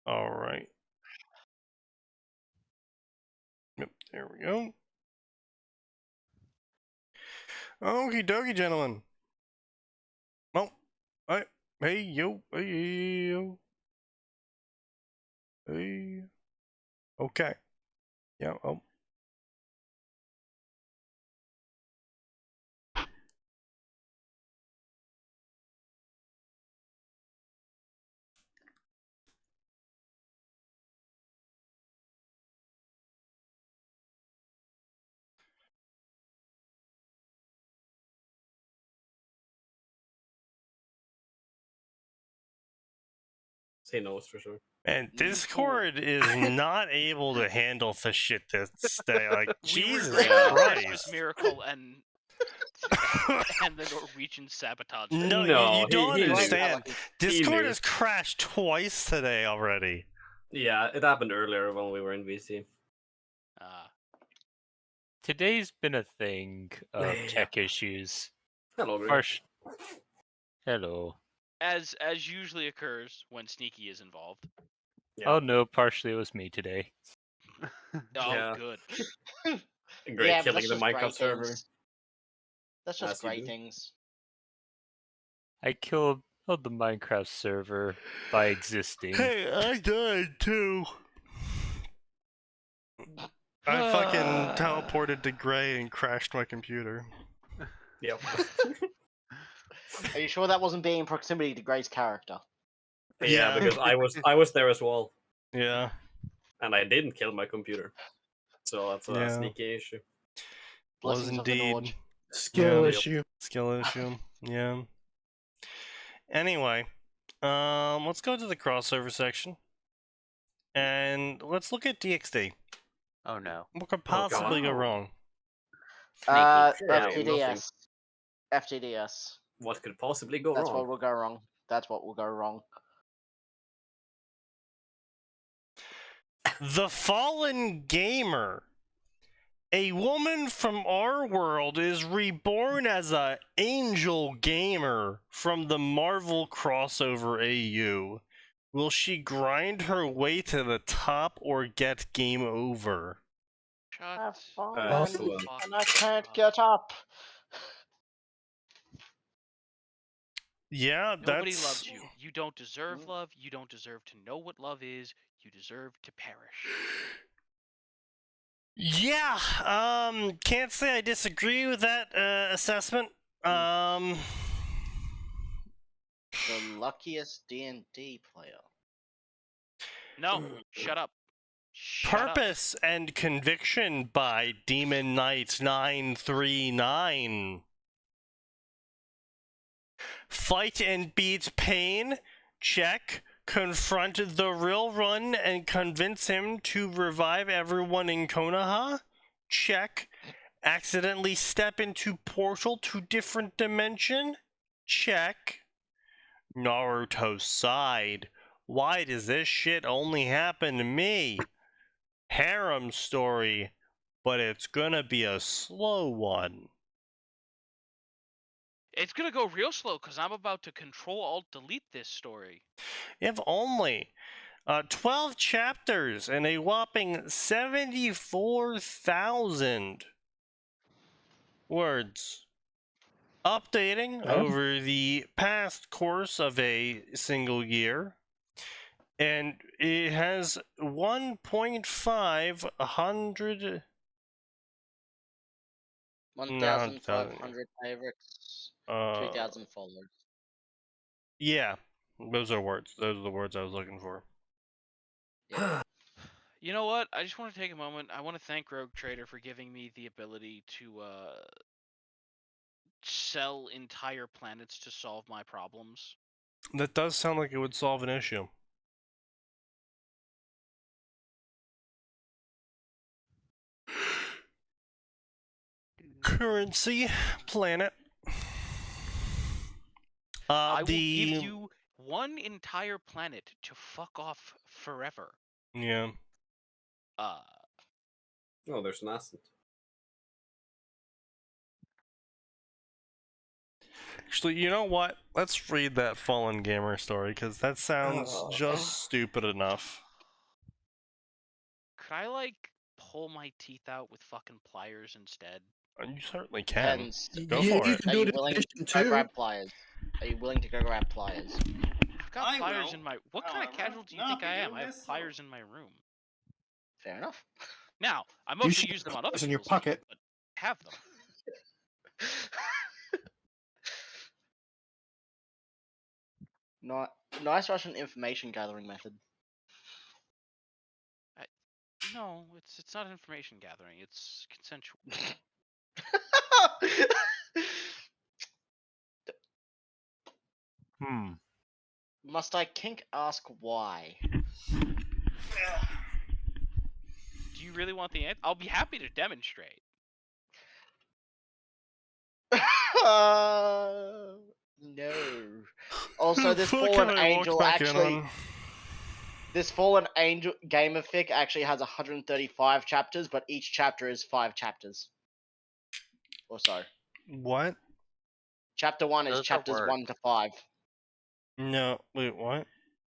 All right. Yep, there we go. Okie dokie, gentlemen. Oh, hey, yo, hey, yo. Hey. Okay. Yeah, oh. Say no for sure. And Discord is not able to handle the shit that's like Jesus Christ. Christmas Miracle and the Norwegian sabotage. No, No, you don't he knew. understand. Discord knew. has crashed twice today already. Yeah, it happened earlier when we were in VC. Today's been a thing of tech issues. Hello, Greg. Hello. As usually occurs when Sneaky is involved. Yeah. Oh no, partially it was me today. Good. Great killing the Minecraft server. That's just great things. I killed the Minecraft server by existing. Hey, I died too. I fucking teleported to Gray and crashed my computer. Yep. Are you sure that wasn't being in proximity to Gray's character? Yeah, because I was there as well. Yeah. And I didn't kill my computer. So that's a sneaky issue. Was indeed. Skill issue. Skill issue. Yeah. Anyway, let's go to the crossover section. And let's look at DXD. Oh no. What could possibly go wrong? FTDS. FTDS. What could possibly go wrong? That's what will go wrong. That's what will go wrong. The Fallen Gamer. A woman from our world is reborn as a angel gamer from the Marvel crossover AU. Will she grind her way to the top or get game over? Have fun, and I can't get up. Yeah, Nobody loves you. You don't deserve love. You don't deserve to know what love is. You deserve to perish. Yeah, can't say I disagree with that assessment. The luckiest D&D player. No, shut up. Purpose and Conviction by Demon Knight 939. Fight and beat pain? Check. Confront the real run and convince him to revive everyone in Konoha? Check. Accidentally step into portal to different dimension? Check. Naruto side. Why does this shit only happen to me? Harem story, but it's gonna be a slow one. It's gonna go real slow because I'm about to Control-Alt-Delete this story. If only. 12 chapters and a whopping 74,000 words. Updating over the past course of a single year. And it has 1,500... 1,500 favorites. 2,000 followers. Yeah, those are words. Those are the words I was looking for. Yeah. You know what? I just want to take a moment. I want to thank Rogue Trader for giving me the ability to sell entire planets to solve my problems. That does sound like it would solve an issue. Currency planet. I will give you one entire planet to fuck off forever. Yeah. Oh, there's an asset. Actually, you know what? Let's read that Fallen Gamer story, because that sounds just stupid enough. Could I like pull my teeth out with fucking pliers instead? You certainly can. Depends. Go Yeah, for you it. can Are do you it in willing addition to go too. grab pliers? Are you willing to go grab pliers? I've got I pliers will. in my. What kind of However, casual do you not think I am? doing I have this, pliers in my room. Fair enough. Now, I You mostly should use them have on other pliers in your people's pocket. teeth, but have them. Nice Russian information gathering method. No, it's not information gathering. It's consensual. Hmm. Must I kink ask why? Do you really want the answer? I'll be happy to demonstrate. No. Also, this Fuck fallen have I walked angel back in actually. on? This fallen angel game of fic actually has 135 chapters, but each chapter is 5 chapters. Or so. What? Chapter 1 is Does that chapters work? 1 to 5. No, wait, what?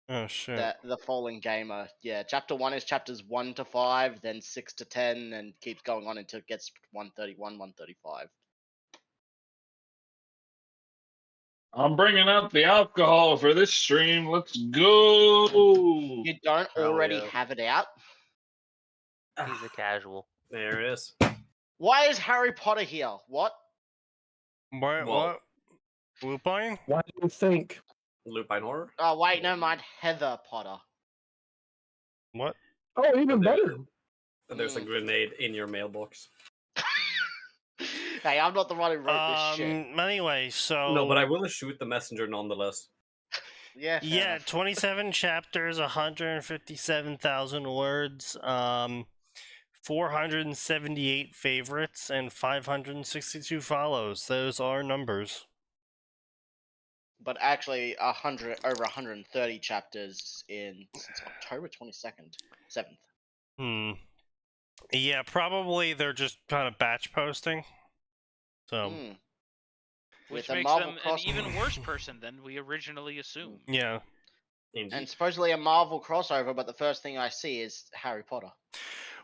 Oh shit. The fallen gamer. Yeah, chapter 1 is chapters 1 to 5, then 6 to 10, and keeps going on until it gets 131, 135. I'm bringing out the alcohol for this stream. Let's go. You don't Hell already yeah. have it out? He's a casual. There it is. Why is Harry Potter here? What? What? Well- What? Lupine? Why do you think? Lupine horror. Oh, wait, never mind. Heather Potter. What? Oh, even There- better. There's a grenade in your mailbox. Hey, I'm not the one who wrote this shit. Anyway, so No, but I will shoot the messenger nonetheless. Yeah, fair yeah, enough. 27 chapters, 157,000 words, 478 favorites, and 562 follows. Those are numbers. But actually, over 130 chapters since October 22nd, 7th. Yeah, probably they're just kind of batch posting. So Hmm. Which With a makes Marvel them an cross- even worse person than we originally assumed. yeah. Indeed. And supposedly a Marvel crossover, but the first thing I see is Harry Potter.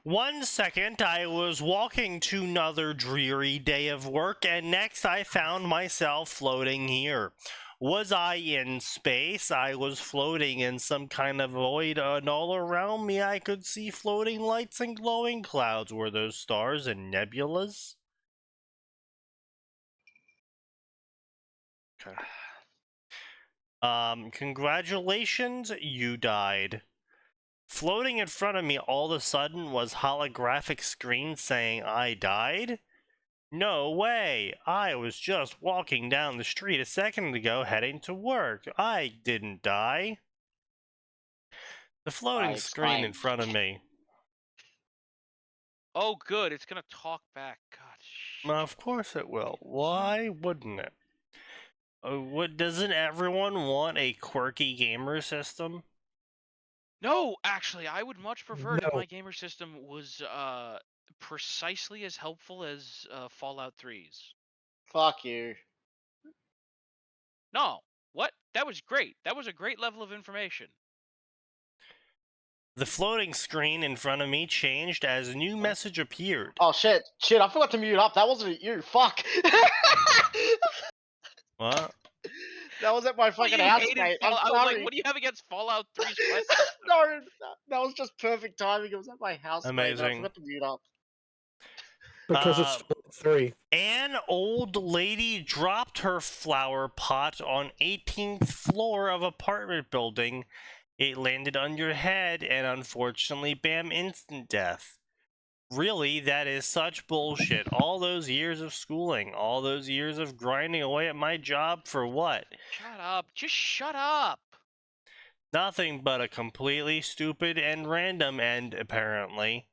1 second, I was walking to another dreary day of work, and next I found myself floating here. Was I in space? I was floating in some kind of void, and all around me I could see floating lights and glowing clouds. Were those stars and nebulas? Okay. Congratulations, you died. Floating in front of me all of a sudden was holographic screen saying I died? No way! I was just walking down the street a second ago heading to work. I didn't die. The floating I screen in explained. front of me. Oh, good. It's gonna talk back. God, shit. Of course it will. Why wouldn't it? Doesn't everyone want a quirky gamer system? No, actually, I would much prefer it if No. my gamer system was precisely as helpful as Fallout 3's. Fuck you. No, what? That was great. That was a great level of information. The floating screen in front of me changed as a new message appeared. Oh shit, I forgot to mute up. That wasn't you. Fuck. What? That was at my What, fucking you house, hated mate. I'm Fallout- I was sorry. like, what do you have against Fallout 3's quest system? No, that was just perfect timing. It was at my house, mate. and I Amazing. forgot to mute up. Because it's Fallout 3. An old lady dropped her flower pot on 18th floor of apartment building. It landed on your head and unfortunately, bam, instant death. Really, that is such bullshit. All those years of schooling, all those years of grinding away at my job for what? Shut up. Just shut up. Nothing but a completely stupid and random end, apparently.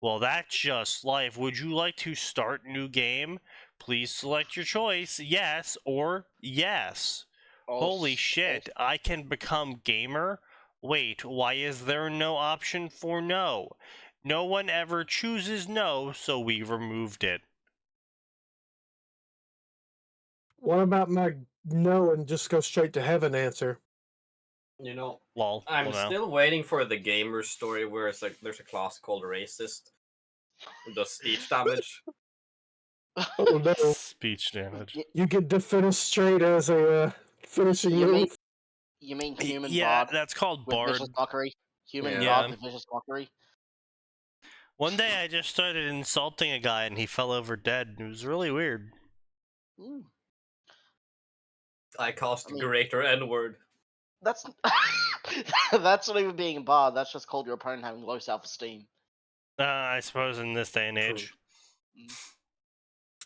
Well, that's just life. Would you like to start new game? Please select your choice, yes or yes. Holy shit, I can become gamer? Wait, why is there no option for no? No one ever chooses no, so we removed it. What about my no and just go straight to heaven answer? You know, Lol. I'm Well, no. still waiting for the gamer story where it's like there's a class called racist who does speech damage. Oh no. Speech damage. You get defenestrate as a finishing You mean move. you mean human Yeah, bard that's called with Bard. vicious mockery? Human Yeah. bard with vicious mockery. One day I just started insulting a guy and he fell over dead. It was really weird. Mm, I cast I mean- greater N-word. That's that's not even being a bard. That's just called your opponent having low self-esteem. I suppose in this day and True. age.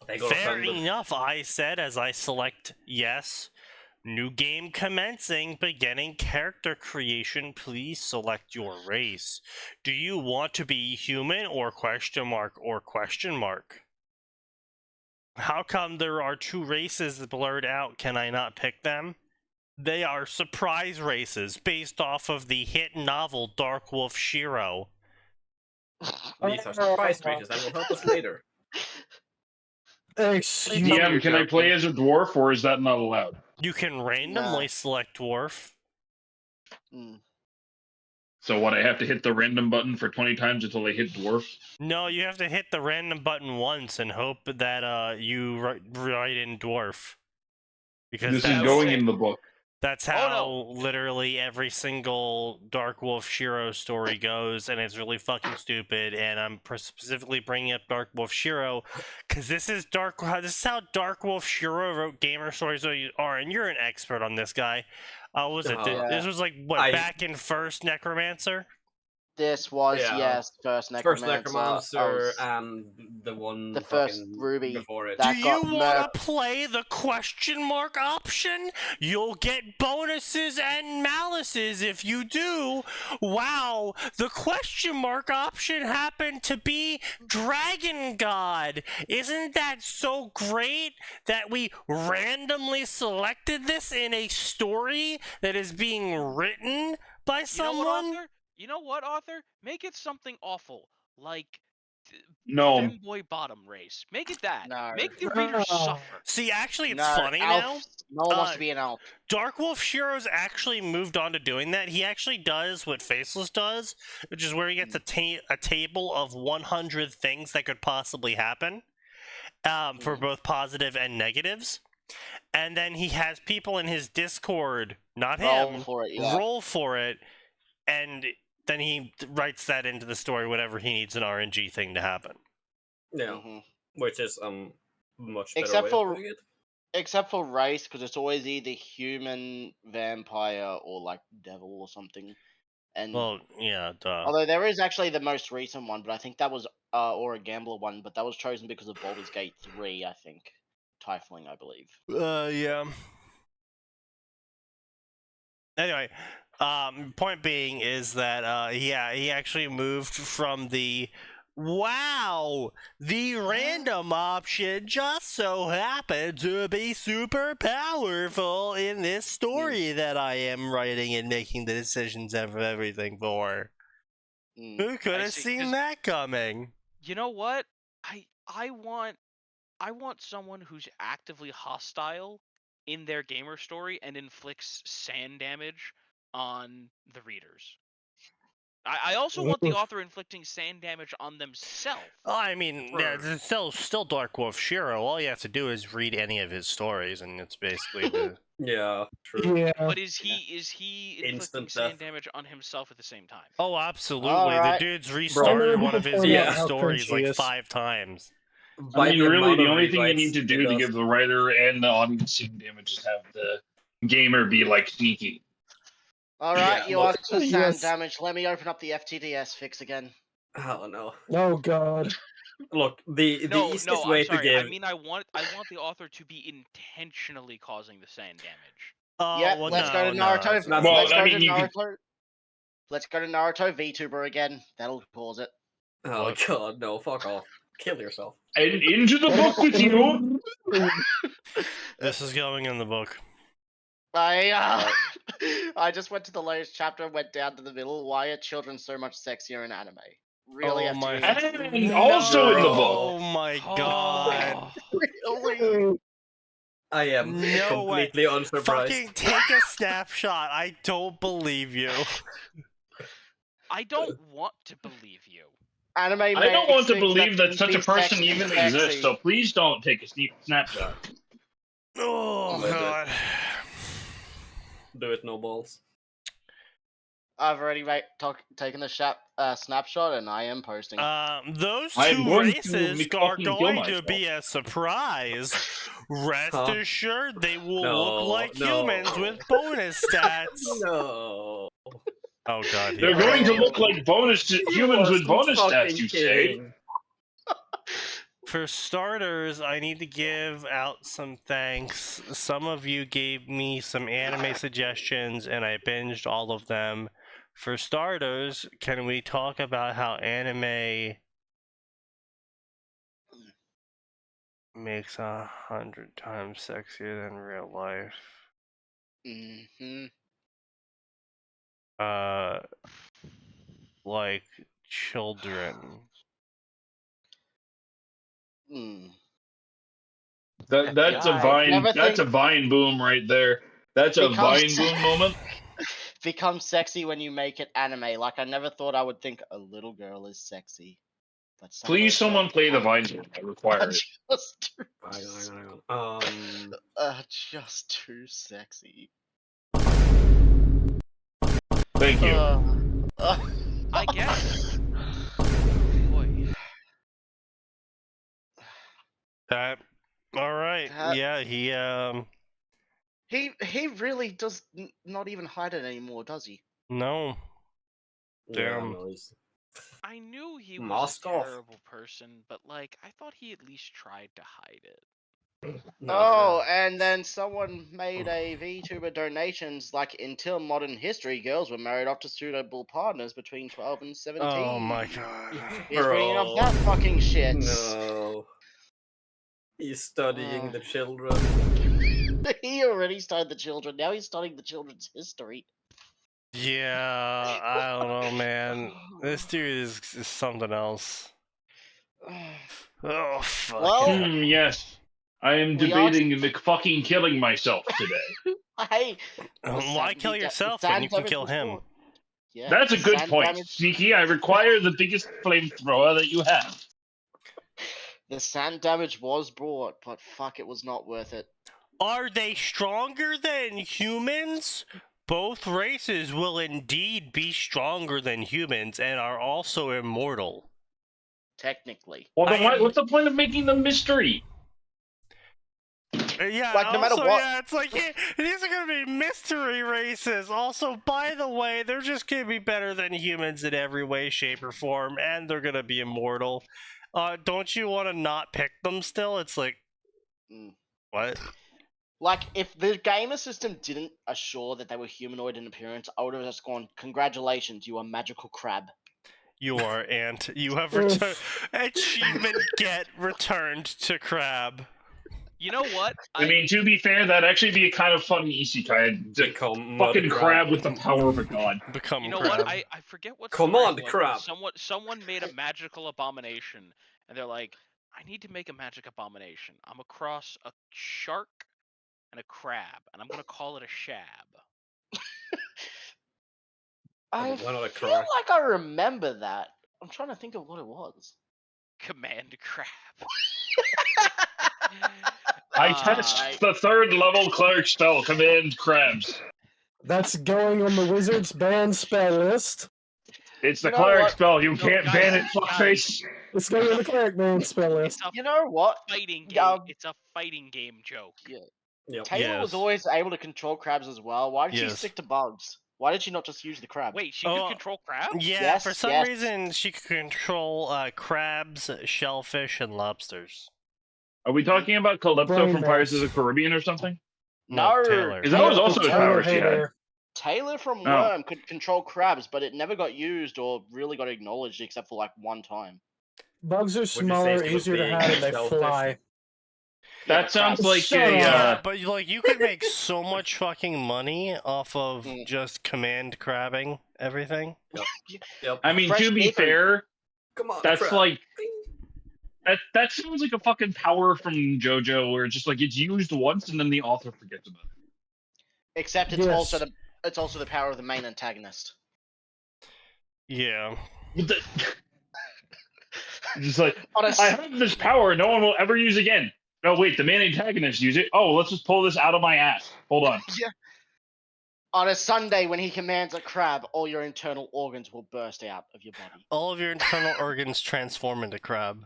They got Fair offended. enough, I said as I select yes. New game commencing, beginning character creation. Please select your race. Do you want to be human or question mark or question mark? How come there are two races blurred out? Can I not pick them? They are surprise races based off of the hit novel Dark Wolf Shiro. These are surprise races that will help us later. Excuse Tell me DM, you're can I play joking. as a dwarf, or is that not allowed? You can randomly select dwarf. Mm. So what? I have to hit the random button for 20 times until I hit dwarf. No, you have to hit the random button once and hope that you write in dwarf. Because This is that's, going in the book. that's Oh, how no. literally every single Dark Wolf Shiro story goes, and it's really fucking stupid. And I'm specifically bringing up Dark Wolf Shiro because this is how Dark Wolf Shiro wrote gamer stories are, and you're an expert on this guy. Was it? Yeah. This was like what back in first Necromancer? This was Yeah. yes, first necromancer. First Necromancer of and the one the first fucking Ruby before it. that Do got you want to play the question mark option? You'll get bonuses and malices if you do. Wow, the question mark option happened to be Dragon God. Isn't that so great that we randomly selected this in a story that is being written by someone? You know what, Arthur? Make it something awful, like No. femboy bottom race. Make it that. No. Make the reader suffer. See, actually, it's No, funny now. elf. No one wants to be an elf. Dark Wolf Shiro's actually moved on to doing that. He actually does what Faceless does, which is where he gets a table of 100 things that could possibly happen for both positive and negatives. And then he has people in his Discord, not Roll him, for it, yeah. roll for it, and then he writes that into the story, whatever he needs an RNG thing to happen. Yeah, Mhm. which is much better Except way for- of doing it. Except for race, because it's always either human, vampire, or like devil or something. And Well, yeah, duh. although there is actually the most recent one, but I think that was or a gambler one, but that was chosen because of Baldur's Gate 3, I think. Tiefling, I believe. Yeah. Anyway, point being is that he actually moved from the the random option just so happened to be super powerful in this story that I am writing and making the decisions of everything for. Mm. Who could I have see, seen 'cause- that coming? You know what? I want someone who's actively hostile in their gamer story and inflicts sand damage on the readers. I also want the author inflicting sand damage on themselves. Oh, I mean, yeah, For- it's still Dark Wolf Shiro. All you have to do is read any of his stories, and it's basically the. Yeah, true. Yeah. But is he inflicting Instant sand death. damage on himself at the same time? Oh, absolutely. Alright. The dude's I restarted know one of his people point own out how stories cringe he like is. 5 times. I mean, really, the only thing you rewrites need to do it to does. give the writer and the audience some damage is have the gamer be like sneaky. Alright, Yeah, you look- asked for sand Yes. damage. Let me open up the FTDS fix again. Oh no! Oh god. Look, the No, easiest I'm way sorry. to give. I mean, I want the author to be intentionally causing the sand damage. Oh, Yeah, well, let's go to no, Naruto. it's Well, not. Let's I go mean, to you could- Naruto. Let's go to Naruto VTuber again. That'll pause it. Oh What? god, no! Fuck off! Kill yourself. And into the book with you. This is going in the book. I just went to the latest chapter and went down to the middle. Why are children so much sexier in anime? Really? Oh my- FTDS? And also in the book. Oh my god. Oh, Really? I am No way. completely unsurprised. Fucking take a snapshot. I don't believe you. I don't want to believe you. Anime I don't want to makes believe that such a be person sexy even sexy. exists, so please don't take a snapshot. Oh Let it. god. Do it, no balls. I've already taken the snapshot, and I am posting. Those I'm two going to races fucking are kill going to myself. be a surprise. Rest Huh? assured, they will look No, like no. humans with bonus stats. No. Oh god, They're here going we to go. look like humans with bonus stats, you say? For starters, I need to give out some thanks. Some of you gave me some anime suggestions, and I binged all of them. For starters, can we talk about how anime makes 100 times sexier than real life? Mm-hmm. Like children. That's a I Vine. never That's a think- Vine boom right there. That's a Becomes- Vine boom moment. Becomes sexy when you make it anime. Like, I never thought I would think a little girl is sexy. But some of Please, those someone girls play the are Vine boom. I require it. just too, Hang on. just too sexy. Thank you. I guess. Boy. That. All right. That- Yeah, He really does not even hide it anymore, does he? no. Yeah, Damn. no, he's- I knew he was Mask a off. terrible person, but like I thought he at least tried to hide it. No, Oh, and then someone made a VTuber donations like until modern history, girls were married off to suitable partners between 12 and 17. Oh my god. He's bringing up Bro. that fucking shit. No. He's studying the children. He already studied the children. Now he's studying the children's history. Yeah, I don't know, man. This dude is something else. Oh, fuck. Well, Yes. I am We debating fucking killing myself today. hey, Why kill yourself when you can kill him? Yeah, That's a good sand point, damage- Sneaky. I require the biggest flamethrower that you have. The sand damage was brought, but fuck, it was not worth it. Are they stronger than humans? Both races will indeed be stronger than humans and are also immortal. Technically, Well, then I am- what's the point of making them mystery? Yeah, Like, no matter also, what- yeah, it's like, yeah, these are gonna be mystery races. Also, by the way, they're just gonna be better than humans in every way, shape, or form, and they're gonna be immortal. Don't you want to not pick them still? It's like, Mm. what? like if the gamer system didn't assure that they were humanoid in appearance, I would have just gone, "Congratulations, you are magical crab." You are ant. You have Oof. achievement get returned to crab. You know what? I mean, to be fair, that'd actually be a kind of funny isekai. Become Fucking mud crab with the power of a god. Become You know crab. what? I forget what. Come story on, it the was, crab. but someone made a magical abomination, and they're like, I need to make a magic abomination. I'm gonna cross a shark and a crab, and I'm gonna call it a shab. I Why not a feel crab? like I remember that. I'm trying to think of what it was. Command crab. I Uh, touched the 3rd level cleric spell, Command Crabs. That's going on the wizard's ban spell list. It's the You know cleric what? spell, you No, can't guys, ban it, guys. fuckface. It's going on the cleric ban spell It's list. a You know what? fighting game. Um, It's a fighting game joke. Yep. Taylor was Yes. always able to control crabs as well. Why did she Yes. stick to bugs? Why did she not just use the crab? Wait, she Oh, could control crabs? Yeah, for Yes, some yes. reason she could control crabs, shellfish, and lobsters. Are we talking about Calypso Brain from Pirates of mass. the Caribbean or something? No, Taylor. Because that was also a Taylor power she had. Hayter. Taylor from Oh. Worm could control crabs, but it never got used or really got acknowledged except for like one time. Bugs are you say smaller, she was easier to being have, and they shellfish? fly. Yeah, That but sounds crabs- like Shut a. up. Yeah, but like you could make so much fucking money off of Mm. just command crabbing everything. Yep. I mean, Fresh to be seafood. fair, Come on, that's crab. like That sounds like a fucking power from JoJo, where it's just like it's used once and then the author forgets about it. Except it's Yes. also the power of the main antagonist. Yeah. Just like On a I have this power no one will ever use again. No, wait, the main antagonist use it. Oh, let's just pull this out of my ass. Hold on. On a Sunday, when he commands a crab, all your internal organs will burst out of your body. All of your internal organs transform into crab.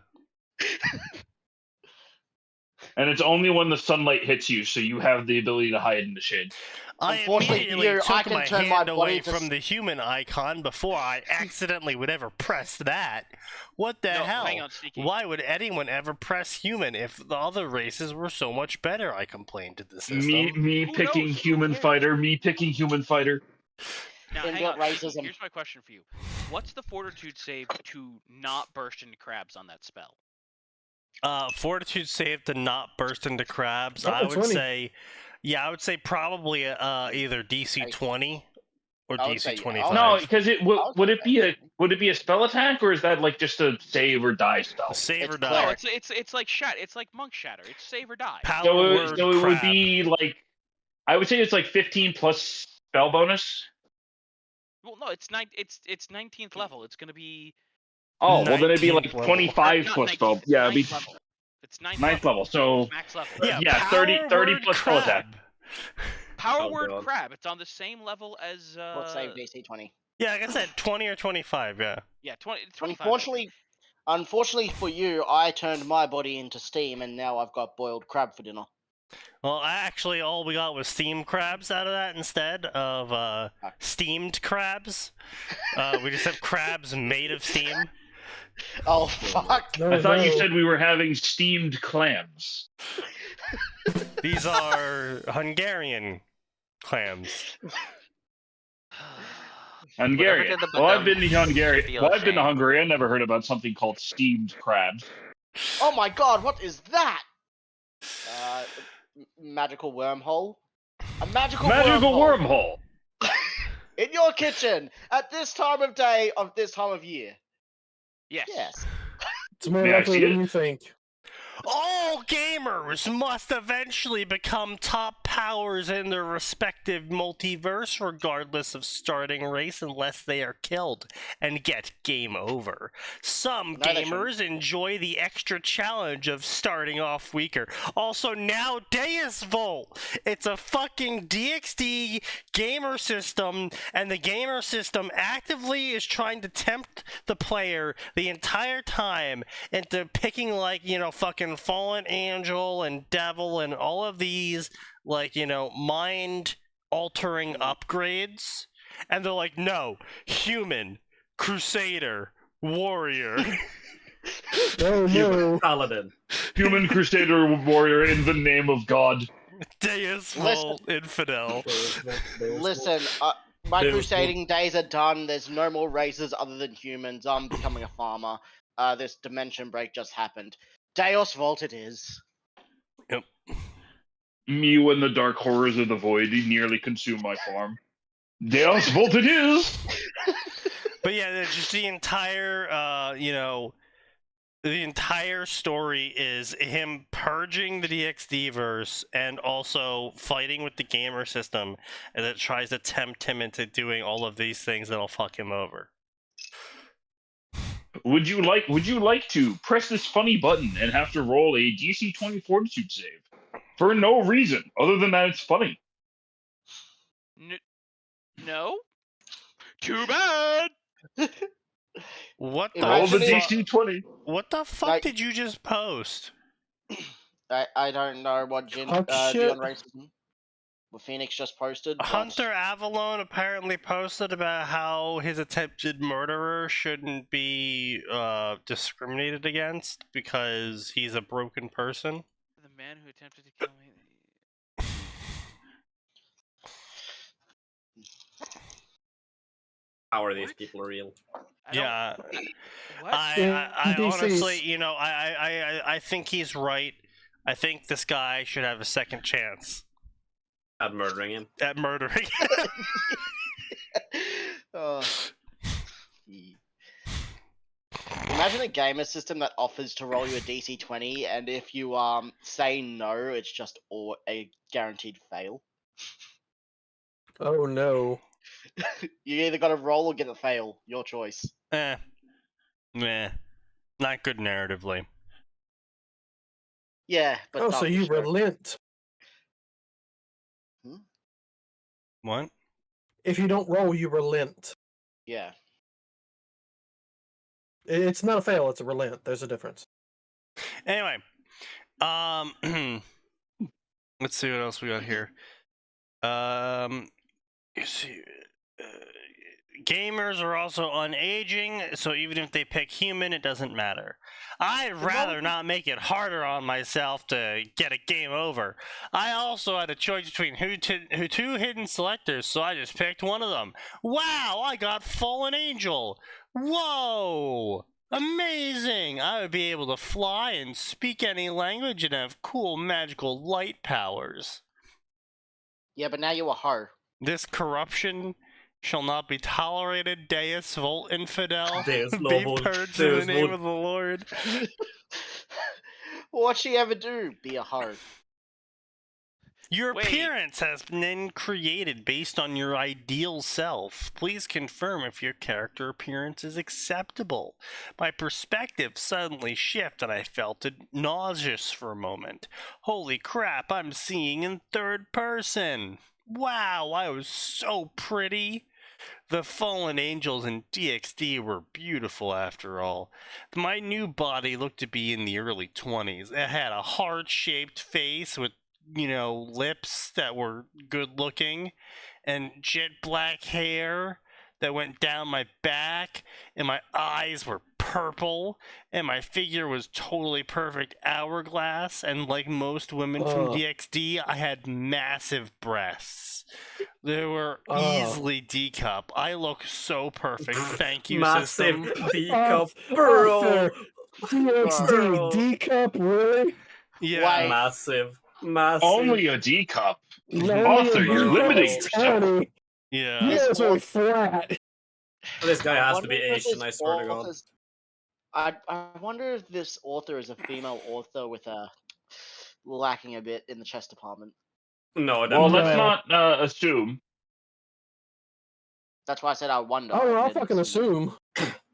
And it's only when the sunlight hits you, so you have the ability to hide in the shade. I Unfortunately, immediately you, I took can my turn my hand body away to from the human icon before I accidentally would ever press that. What the No, hell? hang on, Sneaky. Why would anyone ever press human if the other races were so much better? I complained to the system. Me Who picking knows? human Who cares? fighter. Me picking human fighter. Now, hang Inbuilt on. racism. Sneaky, here's my question for you. What's the fortitude save to not burst into crabs on that spell? Fortitude save to not burst into crabs. Oh, I would 20. say, yeah, I would say probably either DC 20 or I would say, DC yeah. 25. No, because it I was would it be a spell attack, or is that like just a save or die spell? Save or It's die. No, cleric. it's like it's like monk shatter. It's save or die. Power So, word so it crab. would be like, I would say it's like 15 plus spell bonus. Well, no, it's 19th level. It's gonna be Oh, well then it'd be like 19th level. 25 not plus 19th, spell. Yeah, it'd be 9th level. It's 9th 9th level. So max level. Yeah, yeah, 30 power plus spell attack. crab. Power Oh, word God. crab. It's on the same level as What save DC 20? Yeah, like I said, 20 or 25, yeah. yeah, 25. Unfortunately for you, I turned my body into steam, and now I've got boiled crab for dinner. Well, actually, all we got was steamed crabs out of that instead of steamed crabs. We just have crabs made of steam. Oh fuck! No, I thought you no. said we were having steamed clams. These are Hungarian clams. Hungarian. did the Well, I've been Badum to Hungary. feel Well, I've been to ashamed? Hungary. I never heard about something called steamed crabs. Oh my god, what is that? Magical wormhole. A magical wormhole. in your kitchen at this time of day of this time of year. Yes. Yes. It's more May I likely see than it? you think. All gamers must eventually become top powers in their respective multiverse, regardless of starting race, unless they are killed and get game over. Some No, they gamers enjoy the extra challenge of starting off weaker. Also, now Deus Volt! It's a fucking DxD gamer system, and the gamer system actively is trying to tempt the player the entire time into picking, like, you know, fucking Fallen Angel and Devil and all of these, like, you know, mind altering upgrades. And they're like, no, human, crusader, warrior. No, no. Paladin. Human crusader warrior in the name of God. Deus Listen. Volt Infidel. Listen, my There's crusading days are done. There's no more races other than humans. I'm becoming a farmer. This dimension break just happened. Deus Volt it is. Me when the dark horrors of the void nearly consume my farm. Deus Volt it is! But yeah, just the entire, you know, the entire story is him purging the DxD verse and also fighting with the gamer system, and it tries to tempt him into doing all of these things that'll fuck him over. Would you like to press this funny button and have to roll a DC 20 fortitude save? For no reason, other than that it's funny. No. Too bad. What the Roll the Imagine DC 20. What the fuck Like- did you just post? I don't know what Talk Gion shit. racism. What Phoenix just posted. but- Hunter Avalon apparently posted about how his attempted murderer shouldn't be discriminated against because he's a broken person. The man who attempted to kill me. How are these people real? I don't- Yeah, What? I DCs. honestly, you know, I think he's right. I think this guy should have a second chance At murdering him. at murdering. Oh. Imagine a gamer system that offers to roll you a DC 20, and if you say no, it's just a guaranteed fail. Oh no. You either got to roll or get a fail. Your choice. Meh. Not good narratively. Yeah, but Oh, so dark you for sure. relent. What? If you don't roll, you relent. Yeah. It's not a fail, it's a relent. There's a difference. Anyway, let's see what else we got here. You see, gamers are also unaging, so even if they pick human, it doesn't matter. I'd rather not make it harder on myself to get a game over. I also had a choice between two hidden selectors, so I just picked one of them. Wow, I got Fallen Angel. Whoa! Amazing! I would be able to fly and speak any language and have cool magical light powers. Yeah, but now you're a hoe. This corruption shall not be tolerated. Deus Volt Infidel. Deus Be Volt, purged in the Deus name Volt. Oh. of the Lord. What'd she ever do? Be a hoe. Your Wait. appearance has been created based on your ideal self. Please confirm if your character appearance is acceptable. My perspective suddenly shifted and I felt nauseous for a moment. Holy crap, I'm seeing in third person. Wow, I was so pretty. The fallen angels in DxD were beautiful after all. My new body looked to be in the early 20s. It had a heart-shaped face with, lips that were good looking, and jet black hair that went down my back, and my eyes were purple, and my figure was totally perfect hourglass, and like most women from DxD, I had massive breasts. They were easily D cup. I look so perfect. Thank you, Massive system. D cup, Arthur, bro. DxD, Bro. D cup, really? Yeah. Wait. Massive. Only a D cup. Lonely Arthur, and you're D cup limiting is yourself. tiny. Yeah. You guys are flat. This guy has to wonder be if Asian, this I swear to God. author's- I wonder if this author is a female author with a lacking a bit in the chest department. No, Well, definitely. let's No. not assume. That's why I said I wonder. Oh, I I'll didn't fucking assume.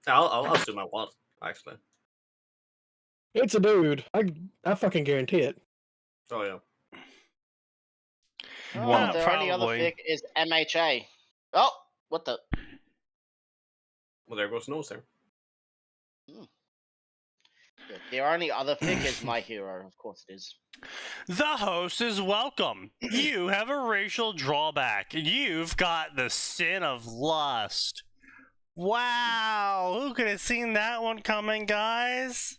I'll assume I was, actually. It's a dude. I fucking guarantee it. Oh, yeah. Oh, Well, their only other probably. fic is MHA. Oh, what the? Well, there goes nose there. Yeah, their only other fic is My Hero. Of course it is. The host is welcome. You have a racial drawback. You've got the sin of lust. Wow, who could have seen that one coming, guys?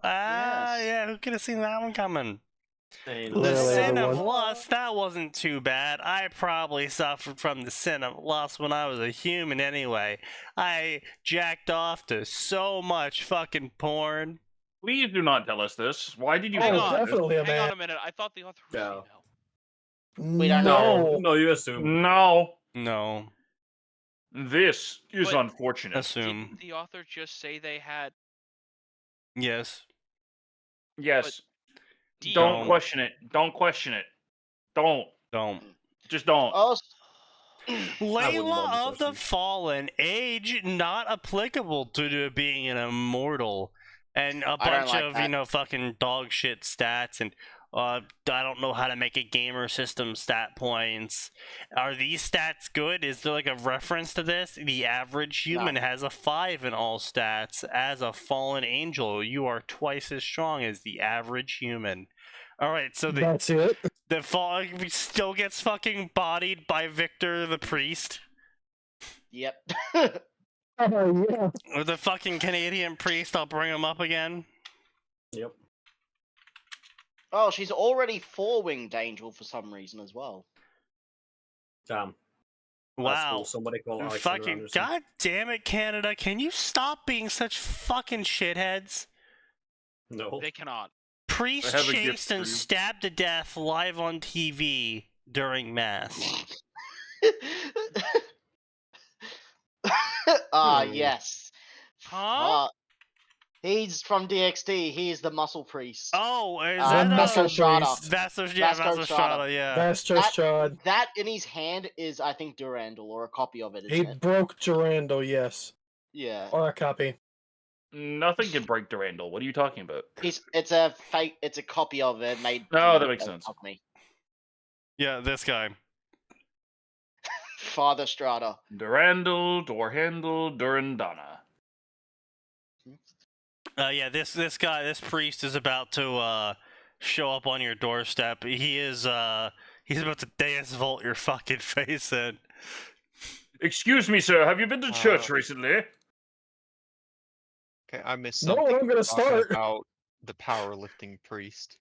Yes. Yeah, who could have seen that one coming? Ain't The Literally sin of everyone. lust, that wasn't too bad. I probably suffered from the sin of lust when I was a human anyway. I jacked off to so much fucking porn. Please do not tell us this. Why did you Oh, Hang tell on. us this? definitely a Hang on man. a minute. I thought the author was Yeah. female. We don't No. No, you assume. No. No, This is But- unfortunate. assume. Didn't the author just say they had Yes. Yes. D? Don't question it. Don't question it. Don't. Don't. Just don't. Oh, wouldn't Layla bother of the questioning. Fallen, age not applicable to being an immortal, and a I don't bunch like of that. fucking dog shit stats, and I don't know how to make a gamer system stat points. Are these stats good? Is there like a reference to this? The average human has a 5 in all stats. As a fallen angel, you are twice as strong as the average human. All right, so That's it. the fall still gets fucking bodied by Victor the priest. yep. Oh, yeah. Or the fucking Canadian priest, I'll bring him up again. Yep. Oh, she's already 4-winged angel for some reason as well. Damn. That's Wow. cool. Somebody call Alexander Fucking Anderson. god damn it, Canada. Can you stop being such fucking shitheads? No. They cannot. Priest I have a gift chased for and you. stabbed to death live on TV during Mass. Ah, Hmm. yes. Huh? He's from DxD. He is the muscle priest. Oh, is Uh, that Vasco Strada. Vasco Vasco Strada. Strada, yeah. Vasco Strad. That in his hand is, I think, Durandal, or a copy of it, He isn't it? broke Durandal, yes. Yeah. Or a copy. Nothing can break Durandal. What are you talking about? It's a fake. It's a copy of it made. Oh, from that a makes fake sense. Company. Yeah, this guy. Father Strada. Durandal, Dorhandal, Durandana. Yeah, this priest is about to show up on your doorstep. He's about to Deus Volt your fucking face in. Excuse me, sir. Have you been to church recently? Okay, I missed No, something. I'm gonna Talking start. about the powerlifting priest.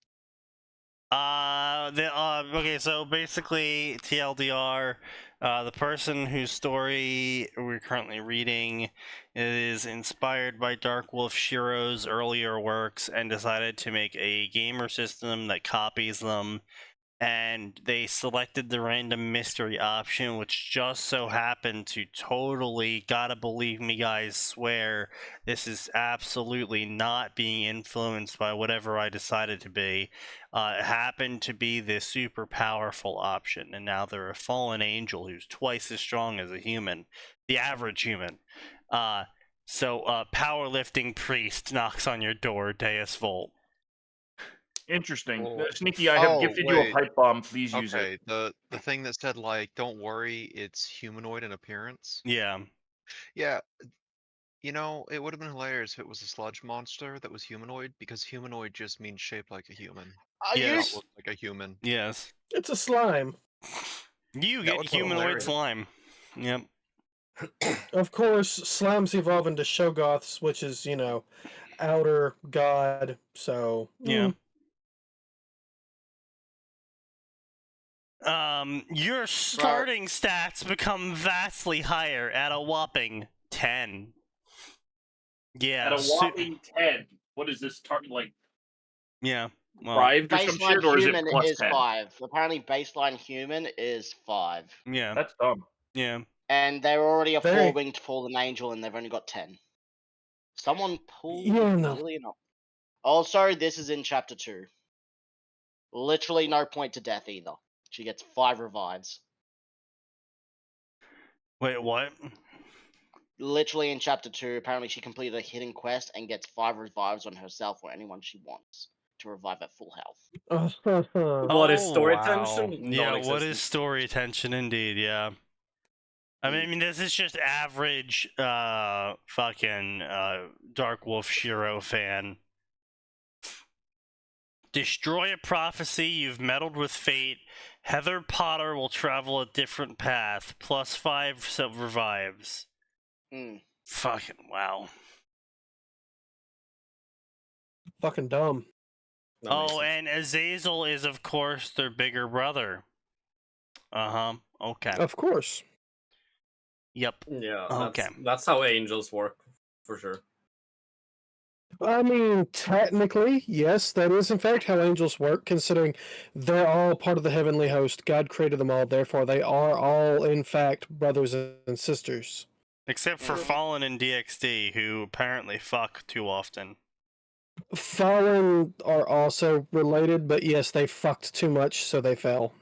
Okay, so basically, TLDR, the person whose story we're currently reading is inspired by Dark Wolf Shiro's earlier works and decided to make a gamer system that copies them. And they selected the random mystery option, which just so happened to totally, gotta believe me guys, swear this is absolutely not being influenced by whatever I decided to be. It happened to be the super powerful option, and now they're a fallen angel who's twice as strong as a human, the average human. So powerlifting priest knocks on your door, Deus Volt. Interesting. Well, Sneaky, I have oh, gifted you a wait. pipe bomb. Please use it. Okay, the thing that said like, don't worry, it's humanoid in appearance. Yeah. Yeah, you know, it would have been hilarious if it was a sludge monster that was humanoid, because humanoid just means shaped like a human. Are you? Yes. Not look like a human. Yes. It's a slime. You That get would be humanoid hilarious. slime. Yep. Of course, slimes evolve into Shoggoths, which is, outer god, so... Yeah. Your starting stats become vastly higher at a whopping 10. Yeah. At a whopping 10. What is this like? Yeah. Well, Derived or some shit, Baseline or is it human plus is 10? 5. Apparently, baseline human is 5. yeah. That's dumb. Yeah. And they're already a Very- 4-winged fallen angel, and they've only got 10. Someone pulled Yeah, no. Lillian up. Also, this is in chapter 2. Literally no point to death either. She gets 5 revives. Wait, what? Literally in chapter 2, apparently she completed a hidden quest and gets 5 revives on herself or anyone she wants to revive at full health. What is story wow. tension? Yeah, what is Non-existent. story tension indeed, yeah. I mean, this is just average, fucking, Dark Wolf Shiro fan. Destroy a prophecy, you've meddled with fate. Heather Potter will travel a different path. Plus 5 revives. Fucking wow. Fucking dumb. That makes Oh, sense. and Azazel is, of course, their bigger brother. Uh-huh. Okay. Of course. Yep. Yeah, Okay. that's how angels work, for sure. I mean, technically, yes, that is in fact how angels work, considering they're all part of the heavenly host. God created them all, therefore they are all, in fact, brothers and sisters. Except for Mhm. Fallen and DxD, who apparently fuck too often. Fallen are also related, but yes, they fucked too much, so they fell.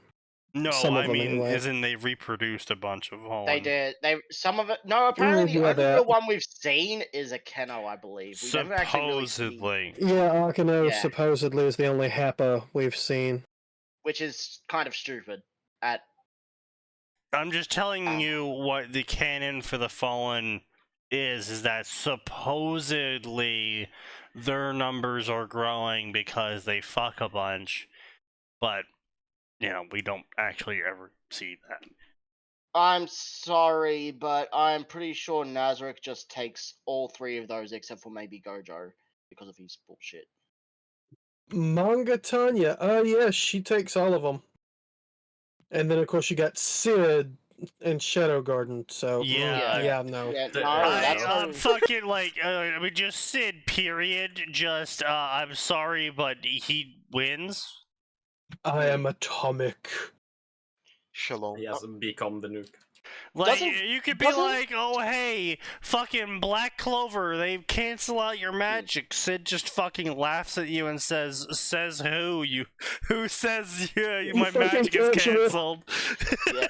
No, Some of I them, mean, anyway. isn't they reproduced a bunch of Fallen? They did. Some of it. No, apparently yeah, only that. the one we've seen is a Keno, I believe. We've never actually really seen, Supposedly. Yeah, Akano Yeah. supposedly is the only Happa we've seen. which is kind of stupid. I'm just telling you what the canon for the Fallen is that supposedly their numbers are growing because they fuck a bunch, but, we don't actually ever see that. I'm sorry, but I'm pretty sure Nazarick just takes all 3 of those except for maybe Gojo because of his bullshit. Manga Tanya, yeah, she takes all of them. And then, of course, you got Sid and Shadow Garden, so... Yeah. no. Yeah, The- no, I- that's I'm no. fucking I mean, just Sid, period. Just, I'm sorry, but he wins. I am atomic. Shalom. He has become the nuke. Like, Doesn't- you could be doesn't- like, oh, hey, fucking Black Clover, they cancel out your magic. Sid just fucking laughs at you and says who? Who says my fucking magic is cancel. canceled? Yeah.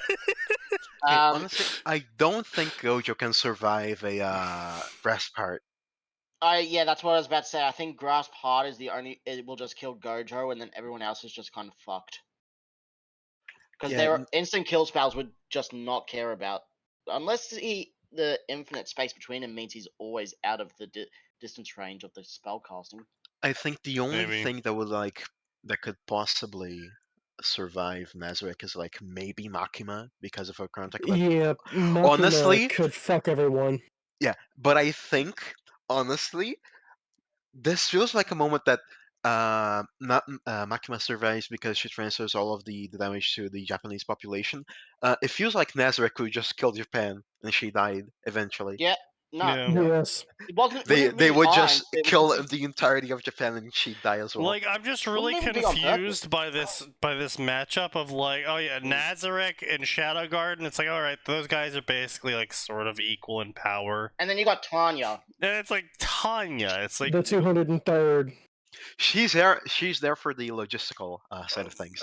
Okay, honestly, I don't think Gojo can survive a breast part. Yeah, that's what I was about to say. I think Grasp Hard is the only. It will just kill Gojo, and then everyone else is just kind of fucked. Because Yeah, their instant kill spells would just not care about, unless the infinite space between them means he's always out of the distance range of the spell casting. I think the only Maybe. thing that could possibly survive Nazarick is like maybe Makima because of her contact. But Yeah, Makima honestly, could fuck everyone. yeah, but I think honestly, this feels like a moment that not Makima survives because she transfers all of the damage to the Japanese population. It feels like Nazarick who just killed Japan and she died eventually. Yeah, no, Yeah. Yes. it wasn't. They wouldn't be would mine, just it would kill just be- the entirety of Japan and she'd die as well. Like, I'm just really Wouldn't even be on confused by this matchup of like, oh yeah, Mm. Nazarick and Shadow Garden. It's like, all right, those guys are basically like sort of equal in power. And then you got Tanya. And it's like Tanya. It's like The 203rd. She's there for the logistical side of things.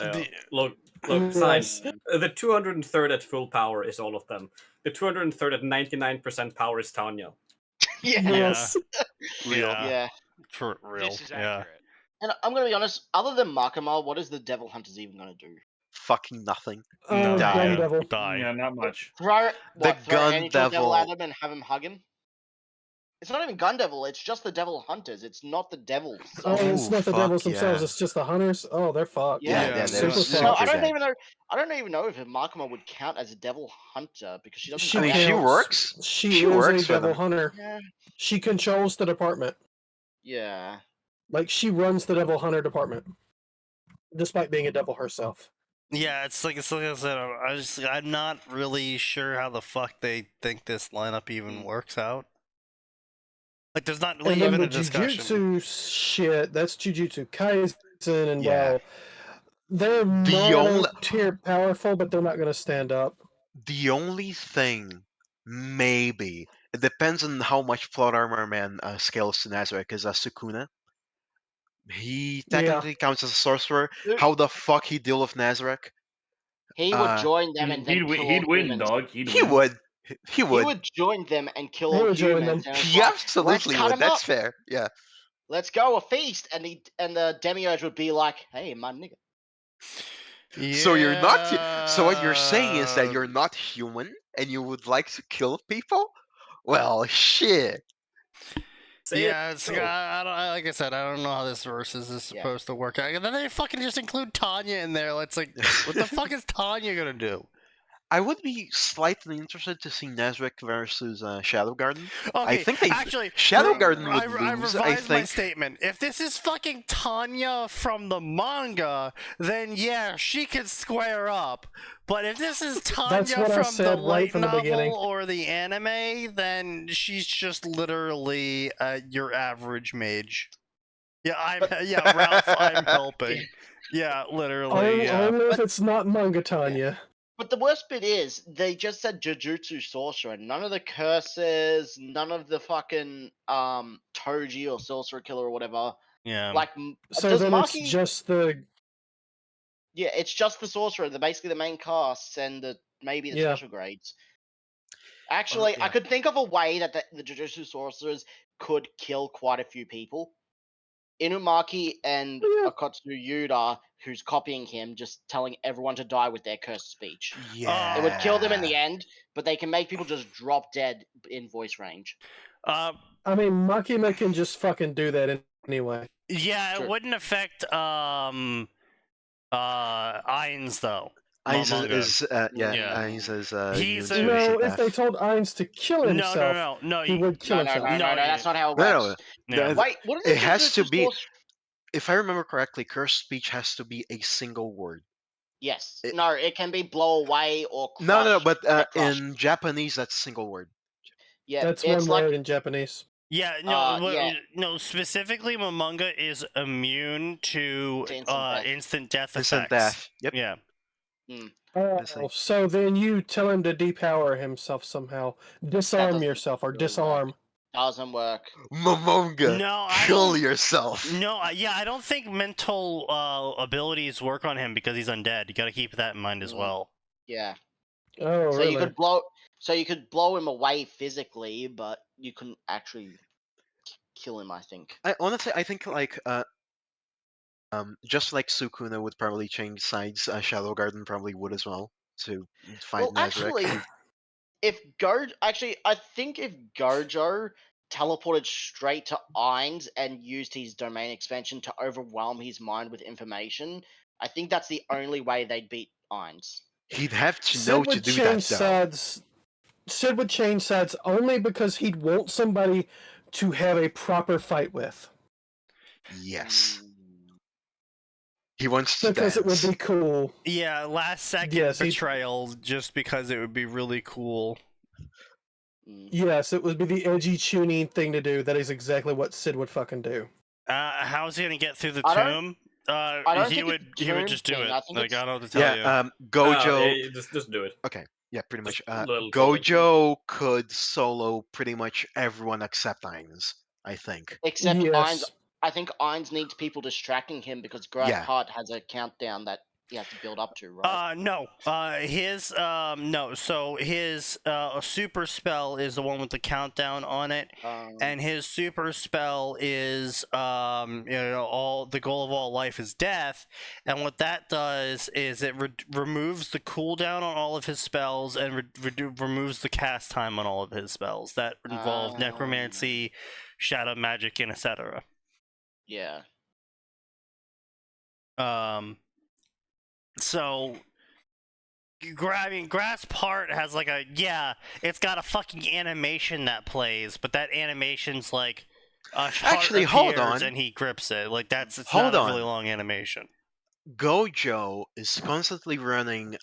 Look, Yes. besides, the 203rd at full power is all of them. The 203rd at 99% power is Tanya. Yeah. Yes. yeah, Yeah. for real. This is Yeah. accurate. And I'm gonna be honest. Other than Makima, what is the Devil Hunters even gonna do? Fucking nothing. No, die. Gun Devil. Die. Yeah, not much. Throw The throw Gun Angel Devil at Devil- him and have him hug him. It's not even Gun Devil. It's just the Devil Hunters. It's not the devils. Oh, So- it's Ooh, not the fuck devils themselves. yeah. It's just the hunters. Oh, they're fucked. Yeah, Yeah, they're super super No, fucked. I don't dead. even know. I don't even know if Makima would count as a Devil Hunter because she doesn't. She I mean, count. she counts. works. She She is works a for devil them. hunter. Yeah. She controls the department. Yeah. Like, she runs the devil hunter department. Despite being a devil herself. Yeah, it's like I said. I'm not really sure how the fuck they think this lineup even works out. Like, there's not And then even the a discussion. Jujutsu shit, that's Jujutsu Kaisen, and Yeah. well, they're tier powerful, but they're not going to stand up. The only thing, maybe, it depends on how much Plot Armor Man scales to Nazarick, is Sukuna. He technically counts as a sorcerer. Dude. How the fuck he deal with Nazarick? He would join them and then He'd kill all win, humans. dog. He'd He win. would. He He would. would join them and kill He all would join humans. them. And it's He like, absolutely cut would. him That's up. fair. Yeah. Let's go a feast, and the demiurge would be like, "Hey, my nigga." So you're not. So what you're saying is that Yeah. you're not human and you would like to kill people? Well, shit. Say Yeah, it. it's, No. I don't. Like I said, I don't know how this versus is Yeah. supposed to work out. And then they fucking just include Tanya in there. It's like, what the fuck is Tanya gonna do? I would be slightly interested to see Nazarick versus Shadow Garden. Okay, I think they actually, Shadow Garden would I lose. revised I my think. statement. If this is fucking Tanya from the manga, then yeah, she could square up. But if this is Tanya what I from the said right light from the novel beginning. or the anime, then she's just literally your average mage. Yeah, Ralph, I'm helping. Yeah, literally. Yeah. Only if it's not manga Tanya. But the worst bit is, they just said Jujutsu Sorcerer. None of the curses, none of the fucking Toji or Sorcerer Killer or whatever. Yeah. Like, So does then Maki? it's just the... Yeah, it's just the Sorcerer. Basically the main casts and maybe the Yeah. special grades. Actually, I yeah. could think of a way that the Jujutsu Sorcerers could kill quite a few people. Inumaki and Yeah. Akatsu Yuda, who's copying him, just telling everyone to die with their cursed speech. Yeah. It would kill them in the end, but they can make people just drop dead in voice range. I mean, Makima can just fucking do that anyway. Yeah, Sure. it wouldn't affect Ainz though. Ainz Manga. is Yeah. Ainz is He's immune to No, basic if they death. told Ainz to kill himself, No, he would kill No, no, himself. no, no, no, that's not how it No, works. Yeah. Wait, what is It has to be. Sorcerer? If I remember correctly, cursed speech has to be a single word. Yes. It- No, it can be blow away or crush. No, but crush. in Japanese, that's a single word. Yeah, That's it's one like word in Japanese. Yeah, no, yeah. no. Specifically, Momonga is immune to To instant death. instant death Instant effects. death. Yep. Yeah. It's Oh, like, so then you tell him to depower himself somehow. Disarm doesn't yourself or really work. disarm. Doesn't work. Momonga, No, I kill don't. yourself. No, yeah, I don't think mental abilities work on him because he's undead. You gotta keep that in mind as well. Yeah. Oh, So really? you could blow him away physically, but you couldn't actually kill him, I think. Honestly, I think like just like Sukuna would probably change sides, Shadow Garden probably would as well to fight Well, Nazareth. actually, I think if Gojo teleported straight to Ainz and used his domain expansion to overwhelm his mind with information, I think that's the only way they'd beat Ainz. He'd have to know Sid to would do change that though. sides. Sid would change sides only because he'd want somebody to have a proper fight with. Yes. He wants to Because it would dance. be cool. Yeah, last second Yes, betrayal, just because it would be really cool. Yes, it would be the edgy tuning thing to do. That is exactly what Sid would fucking do. How's he gonna get through the I don't- tomb? I don't He think would it's a he would tomb just do thing. it. I think Like it's- I don't know what to tell you. Yeah, Gojo. Just do it. Okay, yeah, pretty much. Just a little following. Gojo could solo pretty much everyone except Ainz, I think. Except Yes. Ainz, I think Ainz needs people distracting him because Grass Yeah. Part has a countdown that he has to build up to, right? No. His no. So his super spell is the one with the countdown on it, and his super spell is all the goal of all life is death, and what that does is it removes the cooldown on all of his spells and removes the cast time on all of his spells that involve necromancy, shadow magic, and etc. Yeah. So, grabbing Grass Part has like it's got a fucking animation that plays, but that animation's like Actually, hold on. and he grips it. Like it's Hold not a really on. long animation. Gojo is constantly running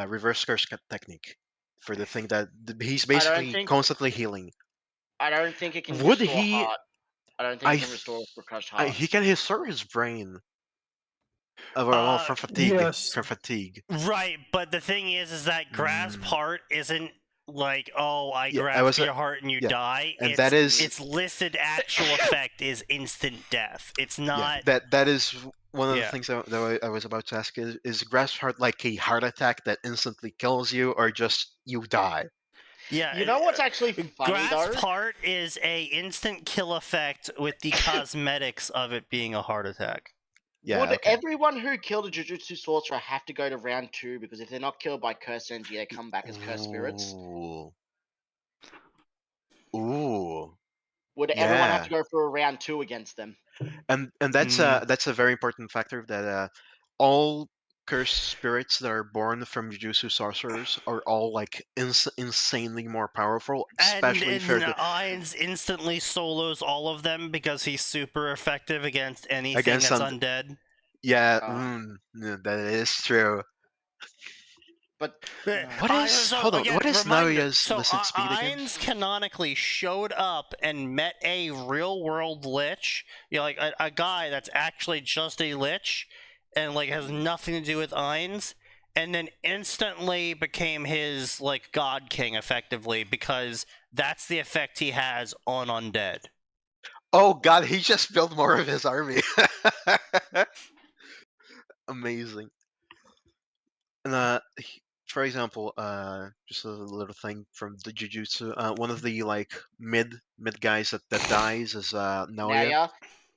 reverse curse technique for the thing that he's basically think- constantly healing. I don't think it can Would restore he- heart. I don't think it can restore crushed heart. He can restore his brain. Well, from fatigue. Yes. From fatigue. Right, but the thing is that Grass Part isn't like, oh, I Yeah, grasp your heart and you yeah, die. and that is- its listed actual effect is instant death. It's not. Yeah, that is one of the Yeah. things that I was about to ask is grasp heart like a heart attack that instantly kills you, or just you die? Yeah, You know what's actually funny Grass though? Part is a instant kill effect with the cosmetics of it being a heart attack. Yeah. Would okay. everyone who killed a Jujutsu sorcerer have to go to round 2 because if they're not killed by cursed energy, they come back as cursed spirits? Ooh. Would everyone have Yeah. to go for a round 2 against them? And that's a very important factor that all cursed spirits that are born from Jujutsu sorcerers are all like insanely more powerful, especially And for the Ainz instantly solos all of them because he's super effective against anything Against that's un- undead. yeah, Oh. that is true. But What is hold on? What is Naria's listed speed again? Ainz canonically showed up and met a real world lich, like a guy that's actually just a lich, and like has nothing to do with Ainz, and then instantly became his like god king effectively because that's the effect he has on undead. Oh god, he just built more of his army. Amazing. And for example, just a little thing from the Jujutsu. One of the like mid guys that dies is Naoya. Naoya,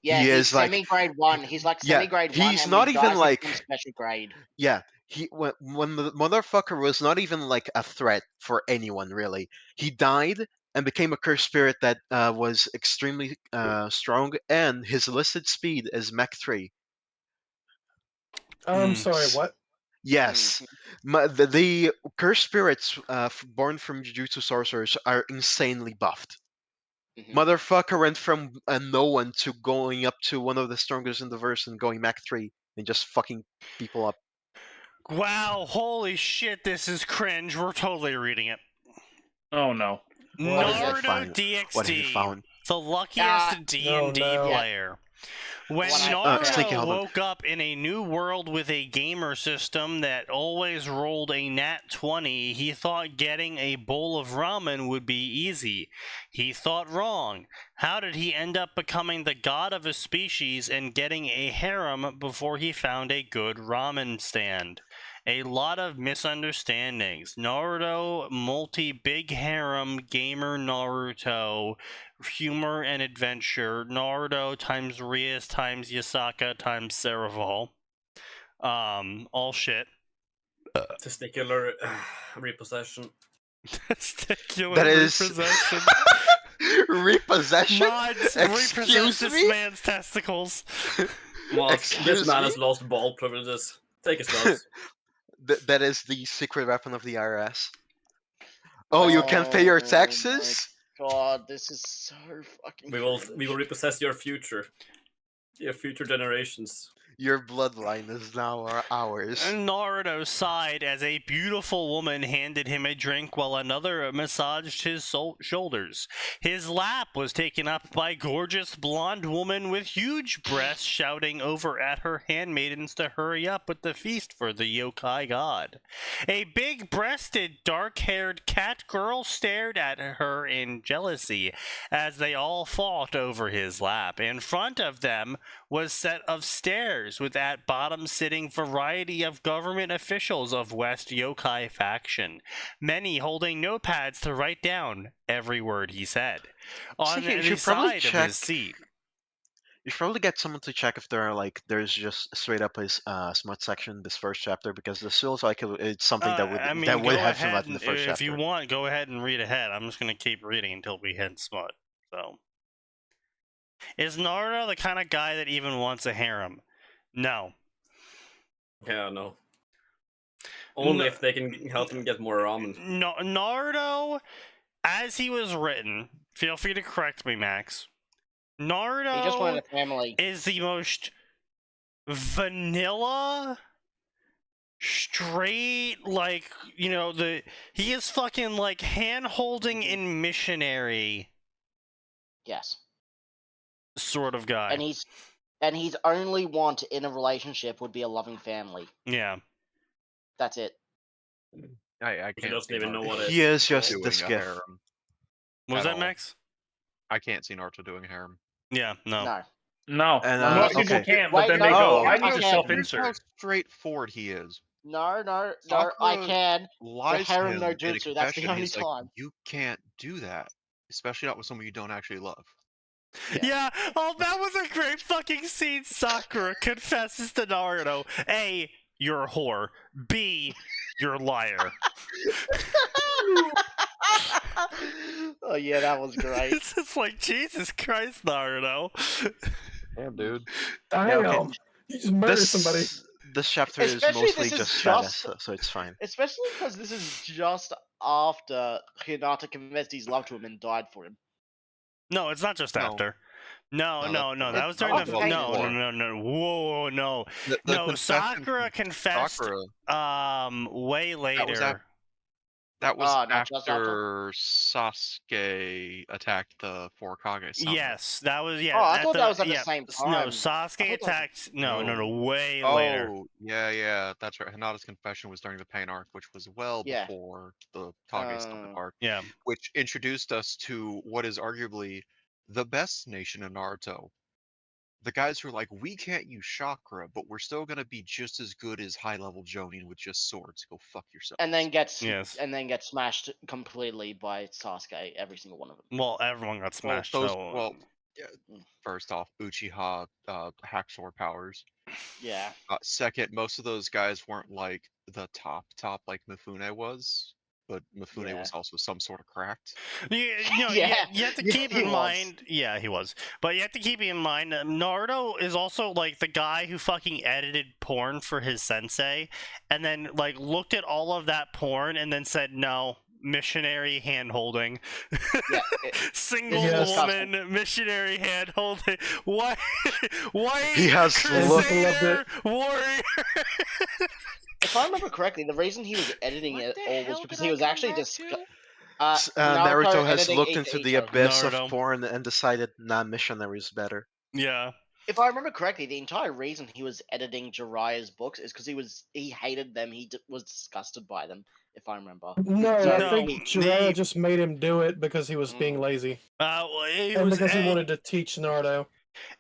yeah, He he's is like semi-grade 1. He's like yeah, semi-grade 1, he's and not when he even dies, like he becomes special grade. yeah. When the motherfucker was not even like a threat for anyone really. He died and became a cursed spirit that was extremely strong, and his listed speed is Mach 3. I'm sorry, what? Yes, the cursed spirits born from Jujutsu sorcerers are insanely buffed. Motherfucker went from a no one to going up to one of the strongest in the verse and going Mach 3 and just fucking people up. Wow, holy shit, this is cringe. We're totally reading it. Oh no. What have you Naruto found? DxD, What have you found? the luckiest D&D no. player. When One I Sneaky, Naruto hold on. woke up in a new world with a gamer system that always rolled a nat 20, he thought getting a bowl of ramen would be easy. He thought wrong. How did he end up becoming the god of his species and getting a harem before he found a good ramen stand? A lot of misunderstandings. Naruto, multi-big harem, gamer Naruto, humor and adventure. Naruto times Rias times Yasaka times Saraval. All shit. Testicular repossession. Testicular That is repossession. repossession. Mods repossess Excuse this me. man's testicles. Mods, this Excuse man me? has lost ball privileges. Take his nuts. That is the secret weapon of the IRS. Oh, you can't pay your Oh taxes? my god, this is so fucking we will cringe. repossess your future generations. Your bloodline is now ours. Naruto sighed as a beautiful woman handed him a drink while another massaged his shoulders. His lap was taken up by a gorgeous blonde woman with huge breasts shouting over at her handmaidens to hurry up with the feast for the yokai god. A big-breasted, dark-haired cat girl stared at her in jealousy as they all fought over his lap. In front of them was set of stairs with at bottom sitting variety of government officials of West Yokai faction, many holding notepads to write down every word he said. On Sneaky, you the should probably side of check. his seat. You should probably get someone to check if there's just straight up a smut section this first chapter, because this feels like it's something that would I mean, that would go have ahead, smut in the first if chapter. you want, go ahead and read ahead. I'm just going to keep reading until we hit smut. So, is Naruto the kind of guy that even wants a harem? No. Yeah, no. Only No- if they can help him get more ramen. No, Naruto, as he was written, feel free to correct me, Max. Naruto He just wanted a family. is the most vanilla, straight, like, he is fucking like hand-holding in missionary Yes. sort of guy. And his only want in a relationship would be a loving family. Yeah. That's it. I He can't doesn't see even know what Naruto it He is just doing this a gift. harem What was at that, all. Max? I can't see Naruto doing a harem. Yeah, no. No. No, And, No, most no, people okay. can, but Wait, then no, they go, no, I I need to can't. Here's how self-insert. straightforward he is. No, I Sakura can. Lies to harem him no in a jutsu, that's the confession. only He's like, time. you can't do that, especially not with someone you don't actually love. Yeah, oh, that was a great fucking scene. Sakura confesses to Naruto, A, you're a whore. B, you're a liar. Oh yeah, that was great. It's just like, Jesus Christ, Naruto. Damn, dude. Damn. okay. You just murdered somebody. This chapter is Especially mostly this is just just- status, so it's fine. Especially because this is just after Hinata confessed his love to him and died for him. No, it's not just No. after. No, No, no, that's- that was during It's the after no, before. no. Whoa, no. The No, confession Sakura from confessed Sakura, way later. that was not just after Sasuke attacked the four Kage summon. Yes, that was Oh, I at thought that was at the yeah, same No, time. Sasuke I thought that was- attacked. No, way Oh, later. yeah, that's right. Hinata's confession was during the Pain arc, which was well Yeah. before the Kage summon arc, Yeah. which introduced us to what is arguably the best nation in Naruto. The guys who are like, we can't use chakra, but we're still gonna be just as good as high-level Jonin with just swords. Go fuck yourself. And then gets Yes. smashed completely by Sasuke, every single one of them. Well, everyone got smashed. So First off, Uchiha hack sword powers. Yeah. Second, most of those guys weren't like the top like Mifune was, but Mifune was also some sort of cracked. you have to Yeah, keep he in was. mind. Yeah, he was. But you have to keep in mind that Naruto is also like the guy who fucking edited porn for his sensei, and then like looked at all of that porn and then said no. Missionary hand holding, single Yes. woman missionary hand holding. Why? He has Crusader warrior. If I remember correctly, the reason he was editing What it the all hell was because did he I was come actually back just. to? Naruto has editing looked Ito into the Ito. abyss Naruto. of porn and decided, nah, missionary is better. Yeah. If I remember correctly, the entire reason he was editing Jiraiya's books is because he hated them. He was disgusted by them. If I remember. No, So I No, think he- Jiraiya just made him do it because he was being lazy. well, it And was because he wanted to teach Naruto.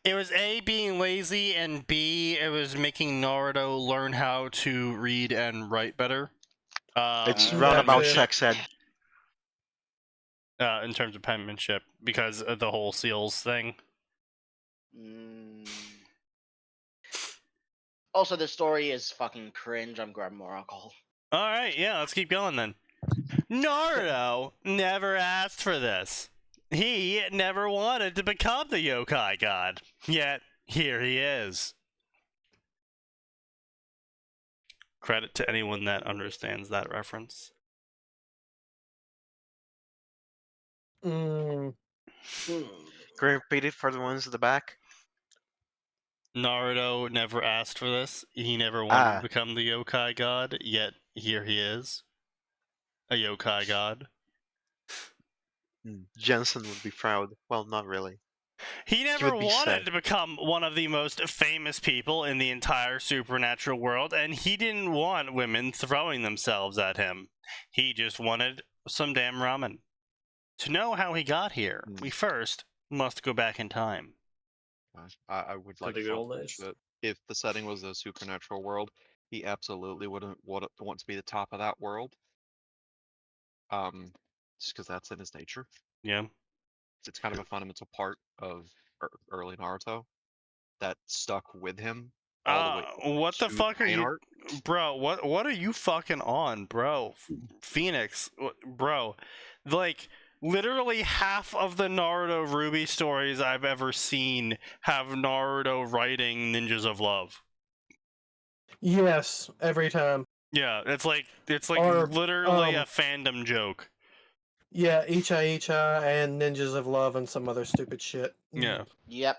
It was A, being lazy, and B, it was making Naruto learn how to read and write better. It's That roundabout too. sex ed. In terms of penmanship, because of the whole seals thing. Mm. Also, the story is fucking cringe. I'm grabbing more alcohol. Alright, yeah, let's keep going then. Naruto never asked for this. He never wanted to become the yokai god. Yet, here he is. Credit to anyone that understands that reference. Mm. Hmm. Can you repeat it for the ones at the back? Naruto never asked for this. He never wanted to Ah. become the yokai god, yet here he is. A yokai god. Jensen would be proud. Well, not really. He never would be wanted sad. to become one of the most famous people in the entire supernatural world, and he didn't want women throwing themselves at him. He just wanted some damn ramen. To know how he got here, we first must go back in time. I would like the to good old acknowledge days. that if the setting was a supernatural world, he absolutely wouldn't want to be the top of that world. Just because that's in his nature. Yeah. It's kind of a fundamental part of early Naruto that stuck with him all the way. What the to fuck are main you, arc. bro? What are you fucking on, bro? Phoenix, bro, like literally half of the Naruto Ruby stories I've ever seen have Naruto writing Ninjas of Love. Yes, every time. Yeah, it's like Or, literally a fandom joke. Yeah, Icha Icha and Ninjas of Love and some other stupid shit. Yeah. Yep.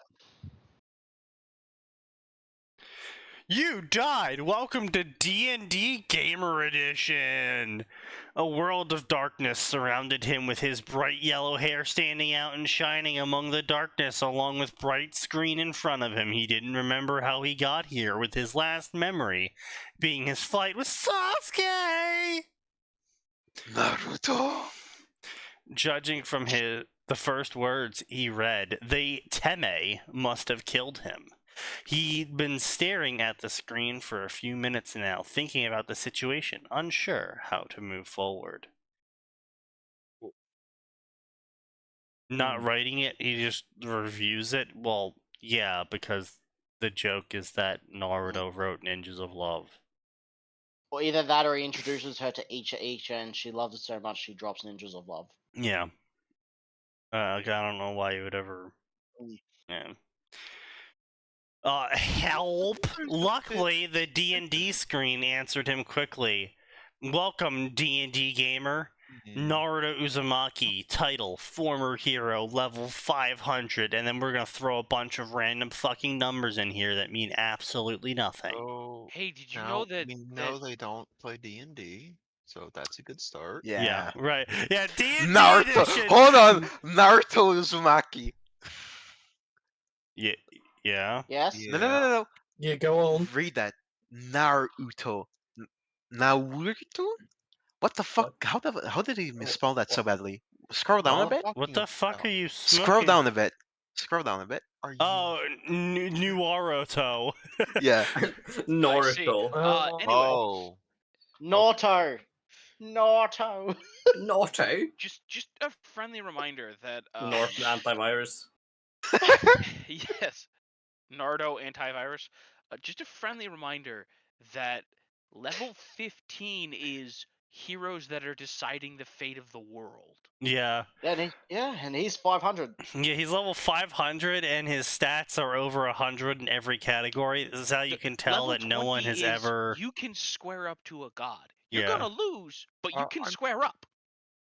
You died. Welcome to D&D Gamer Edition. A world of darkness surrounded him with his bright yellow hair standing out and shining among the darkness along with bright screen in front of him. He didn't remember how he got here with his last memory being his fight with Sasuke. Naruto! Judging from the first words he read, the Teme must have killed him. He'd been staring at the screen for a few minutes now, thinking about the situation, unsure how to move forward. Not writing it, he just reviews it. Well, yeah, because the joke is that Naruto wrote Ninjas of Love. Or either that or he introduces her to Icha Icha and she loves it so much she drops Ninjas of Love. Yeah. I don't know why you would ever... Yeah. Help! Luckily, the D&D screen answered him quickly. Welcome, D&D gamer. Naruto Uzumaki, title, former hero, level 500, and then we're gonna throw a bunch of random fucking numbers in here that mean absolutely nothing. Oh, Hey, did you now know that? we know they don't play D&D, so that's a good start. Yeah, right. Yeah, D&D Naruto! edition! Hold on! Naruto Uzumaki. Yeah? Yes? No. Yeah, go on. Read that. Naruto. Naruto? What the fuck? How did he misspell that so badly? Scroll down a bit? What the fuck are you smoking? Scroll down a bit. Scroll down a bit. Are you... Oh, Naruto. Yeah. Naruto. Anyway, Oh. Naruto! Naruto! Naruto. just a friendly reminder that Norton antivirus. yes, Naruto antivirus. Just a friendly reminder that level 15 is heroes that are deciding the fate of the world. Yeah. And he's 500. Yeah, he's level 500 and his stats are over 100 in every category. This is how you can tell Level that no one 20 has is ever... You can square up to a god. You're Yeah. gonna lose, but you can I'm- square up.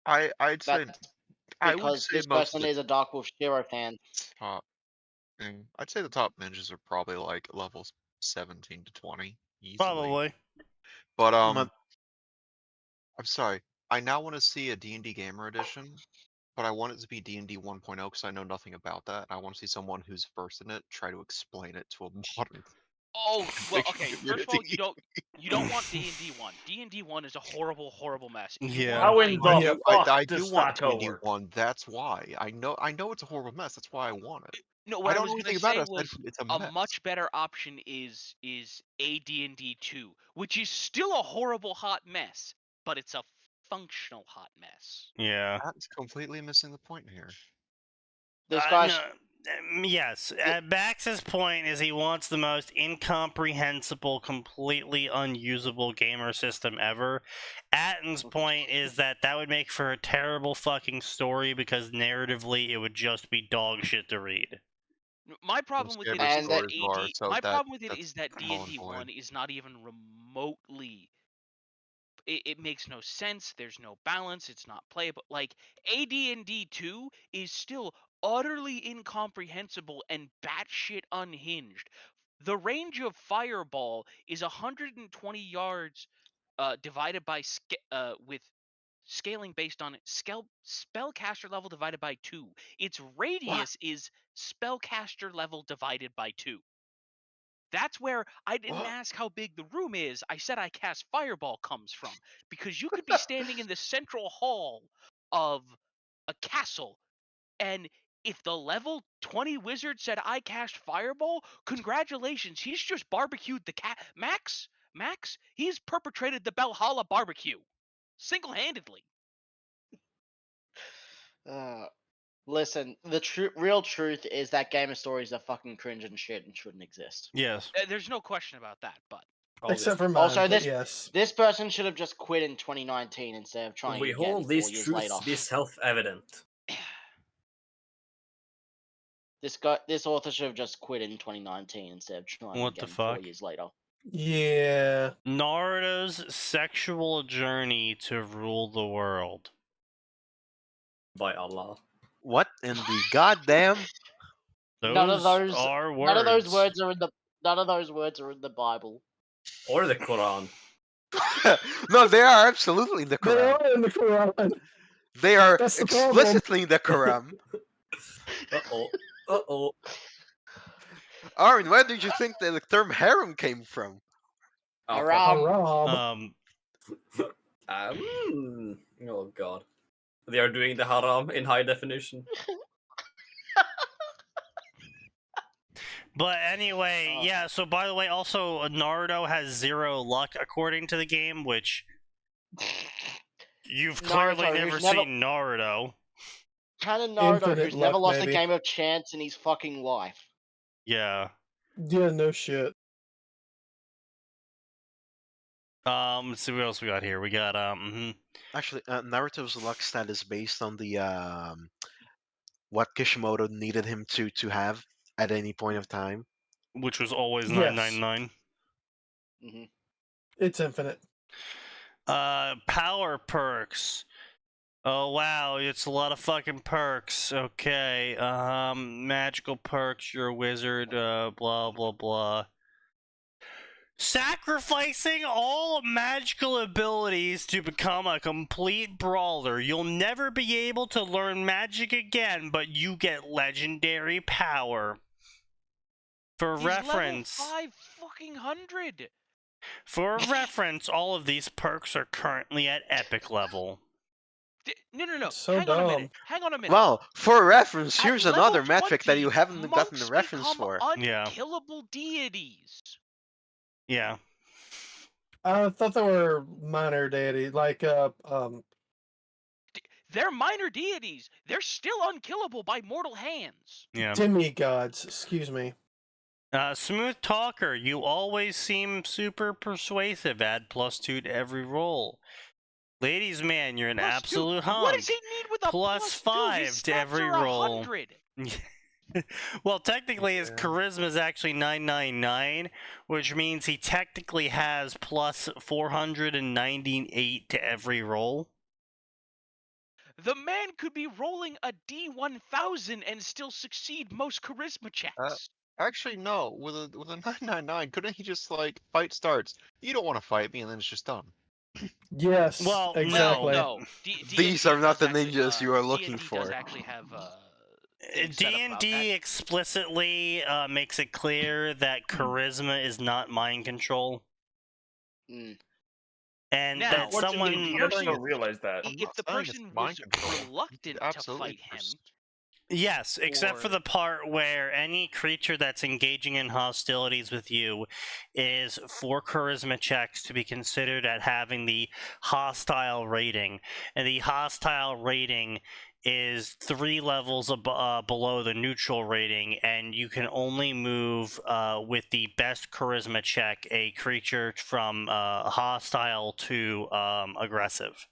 I'd say That's I would because say this most person of is a Dark Wolf Shiro fan. top. I'd say the top ninjas are probably like levels 17 to 20 easily. Probably. But But- I'm sorry. I now want to see a D&D Gamer Edition but I want it to be D&D 1.0 because I know nothing about that. I want to see someone who's versed in it try to explain it to a modern Oh, well, fiction okay. First of all, community. you don't want D&D 1. D&D 1 is a horrible, horrible mess. You Yeah. want, How in like, the Yep. fuck I does do want that D&D work? 1. That's why. I know it's a horrible mess. That's why I want it. no, I what I don't was know gonna anything about say it. I was said it's a a mess. much better option is AD&D 2, which is still a horrible hot mess, but it's a functional hot mess. Yeah. That's completely missing the point here. This guy. No, yes. Bax's point is he wants the most incomprehensible, completely unusable gamer system ever. Atin's point is that would make for a terrible fucking story because narratively it would just be dog shit to read. My problem with it Scary is And that stories are, so my that- problem with it that's is that null and D&D void. 1 is not even remotely. It makes no sense. There's no balance. It's not playable. Like AD&D 2 is still utterly incomprehensible and batshit unhinged. The range of Fireball is 120 yards, divided by with scaling based on spellcaster level divided by 2. Its radius is spellcaster level divided by 2. That's where I didn't What? ask how big the room is. I said I cast Fireball comes from. Because you could be standing in the central hall of a castle, and if the level 20 wizard said I cast Fireball, congratulations, he's just barbecued the cat. Max, he's perpetrated the Valhalla barbecue. Single-handedly. Listen, the real truth is that Game of Stories are fucking cringe and shit and shouldn't exist. Yes. There's no question about that, but Except for mine. Also, but this yes. this person should have just quit in 2019 instead of trying We again hold 4 these years truths later. to be self-evident. This author should have just quit in 2019 instead of trying What the again 4 fuck? years later. Yeah. Naruto's sexual journey to rule the world. By Allah. What in the goddamn? None of those are words. None of those words are in the Bible. Or the Quran. No, they are absolutely in the They Quran. are in the Quran. They are That's the problem. explicitly in the Quran. Uh-oh. Uh-oh. Aaron, where did you think the term harem came from? Oh, fuck. Haram. Haram. Oh god. They are doing the haram in high definition. But anyway, yeah, so by the way, also Naruto has 0 luck according to the game, which you've clearly Naruto, never who's never- seen Naruto. Canon Naruto, Infinite who's never luck, lost maybe. a game of chance in his fucking life. Yeah. Yeah, no shit. Let's see what else we got here. We got Actually, Naruto's luck stat is based on the what Kishimoto needed him to have at any point of time. which was always Yes. 999. hmm It's infinite. Power perks. Oh wow, it's a lot of fucking perks. Okay. Magical perks, you're a wizard, blah blah blah. Sacrificing all magical abilities to become a complete brawler. You'll never be able to learn magic again, but you get legendary power. For he's reference, level 5 fucking 100. for reference, all of these perks are currently at epic level. No. So Hang on a minute. Well, for reference, At here's level another metric that 20, you haven't gotten a monks reference become for. Yeah. unkillable deities. Yeah. I thought they were minor deity, like They're minor deities. They're still unkillable by mortal hands. Yeah. demigods. Excuse me. Smooth talker, you always seem super persuasive. Add +2 to every roll. Ladies man, you're an +2. absolute hunk. What does he need with a +5 His to stats every are roll. 100. Well, technically his charisma is actually 999, which means he technically has +498 to every roll. The man could be rolling a D1000 and still succeed most charisma checks. Actually, no. With a 999, couldn't he just like fight starts? You don't want to fight me, and then it's just done. Yes, Well, no. exactly. No, These D&D are not the does actually, ninjas you are looking D&D does for. actually have things set up about that. D&D explicitly makes it clear that charisma is not mind control. Mm. And Now, that Unfortunately, someone... DMs person- don't realize that. I'm If not the saying it's person mind was control. You could reluctant to absolutely fight him, Yes, except for or- the part where any creature that's engaging in hostilities with you is for charisma checks to be considered at having the hostile rating. And the hostile rating is 3 levels below the neutral rating, and you can only move with the best charisma check a creature from hostile to aggressive.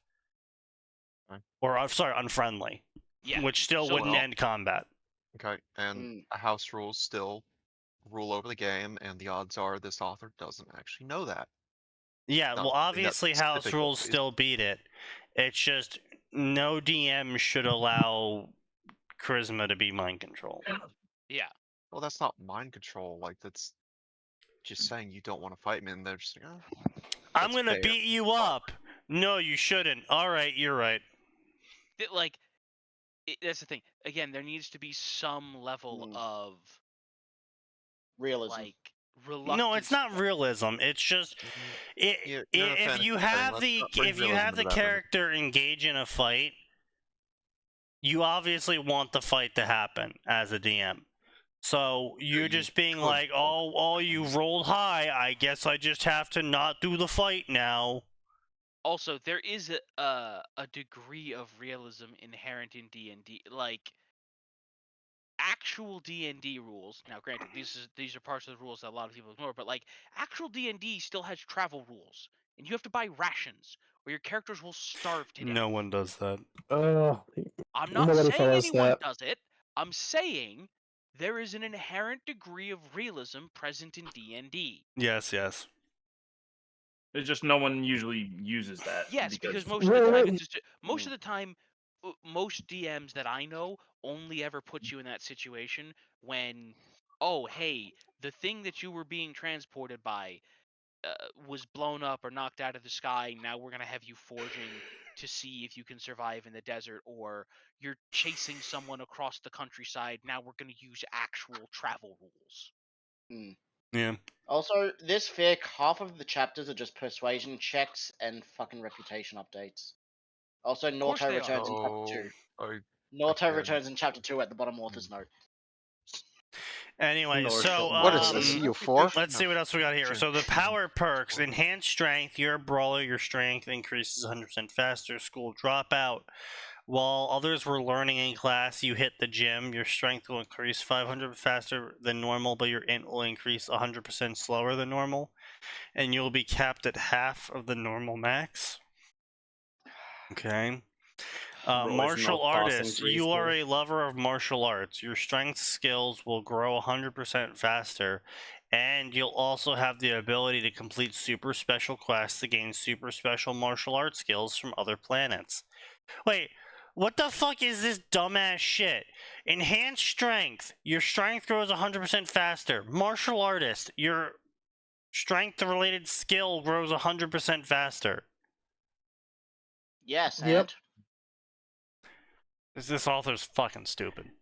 Okay. Or, sorry, unfriendly. yeah, Which still So- wouldn't Well- end combat. Okay, and house rules still rule over the game, and the odds are this author doesn't actually know that. Yeah, Not well, something that obviously, house specific rules ways. still beat it. It's just no DM should allow charisma to be mind control. yeah. Well, that's not mind control. Like, that's just saying you don't want to fight me, and they're just like, oh, I'm that's gonna fair. beat you up. No, you shouldn't. All right, you're right. Like, that's the thing. Again, there needs to be some level of Realism. like reluctance. No, it's not realism. It's just Yeah, you're in a if fantasy you setting, have let's the not bring if you realism have the into that, man. character engage in a fight, you obviously want the fight to happen as a DM. So you're you just being could like, roll. oh, you rolled high. I guess I just have to not do the fight now. Also, there is a degree of realism inherent in D&D, like actual D&D rules. Now, granted, these are parts of the rules that a lot of people ignore, but like actual D&D still has travel rules, and you have to buy rations, or your characters will starve to death. No one does that. I'm not nobody saying follows anyone that. does it. I'm saying there is an inherent degree of realism present in D&D. Yes, yes. It's just no one usually uses that. Yes, because most Well, of the time well- it's just most of the time most DMs that I know only ever put you in that situation when, oh hey, the thing that you were being transported by was blown up or knocked out of the sky. Now we're gonna have you foraging to see if you can survive in the desert, or you're chasing someone across the countryside. Now we're gonna use actual travel rules. Yeah. Also, this fic, half of the chapters are just persuasion checks and fucking reputation updates. Also, course Norto they are. returns in chapter 2. I Norto again- returns in chapter 2 at the bottom author's note. Anyway, Nor so shall- What is Um, this, EU4? let's see what else we got here. So the power perks: enhanced strength. You're a brawler. Your strength increases 100% faster. School dropout. While others were learning in class, you hit the gym. Your strength will increase 500 faster than normal, but your int will increase 100% slower than normal, and you'll be capped at half of the normal max. Okay. Bro, is Martial not cost artist. increase, You are bro. a lover of martial arts. Your strength skills will grow 100% faster, and you'll also have the ability to complete super special quests to gain super special martial arts skills from other planets. Wait, what the fuck is this dumbass shit? Enhanced strength. Your strength grows 100% faster. Martial artist. Your strength-related skill grows 100% faster. Yes, Yep. and This author's fucking stupid.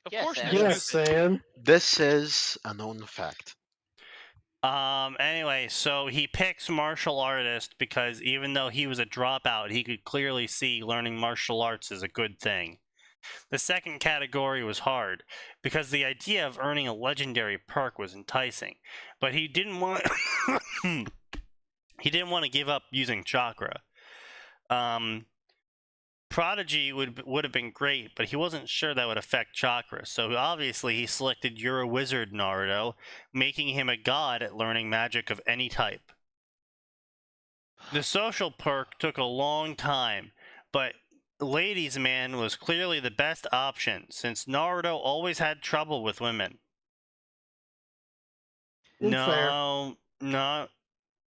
Of Yes, course and- they're Yes, stupid. Sam. This is a known fact. Anyway, so he picks martial artist because even though he was a dropout, he could clearly see learning martial arts is a good thing. The second category was hard because the idea of earning a legendary perk was enticing, but he didn't want he didn't want to give up using chakra. Prodigy would have been great, but he wasn't sure that would affect chakra, so obviously he selected You're a Wizard Naruto, making him a god at learning magic of any type. The social perk took a long time, but Ladies Man was clearly the best option, since Naruto always had trouble with women. Fair. No, not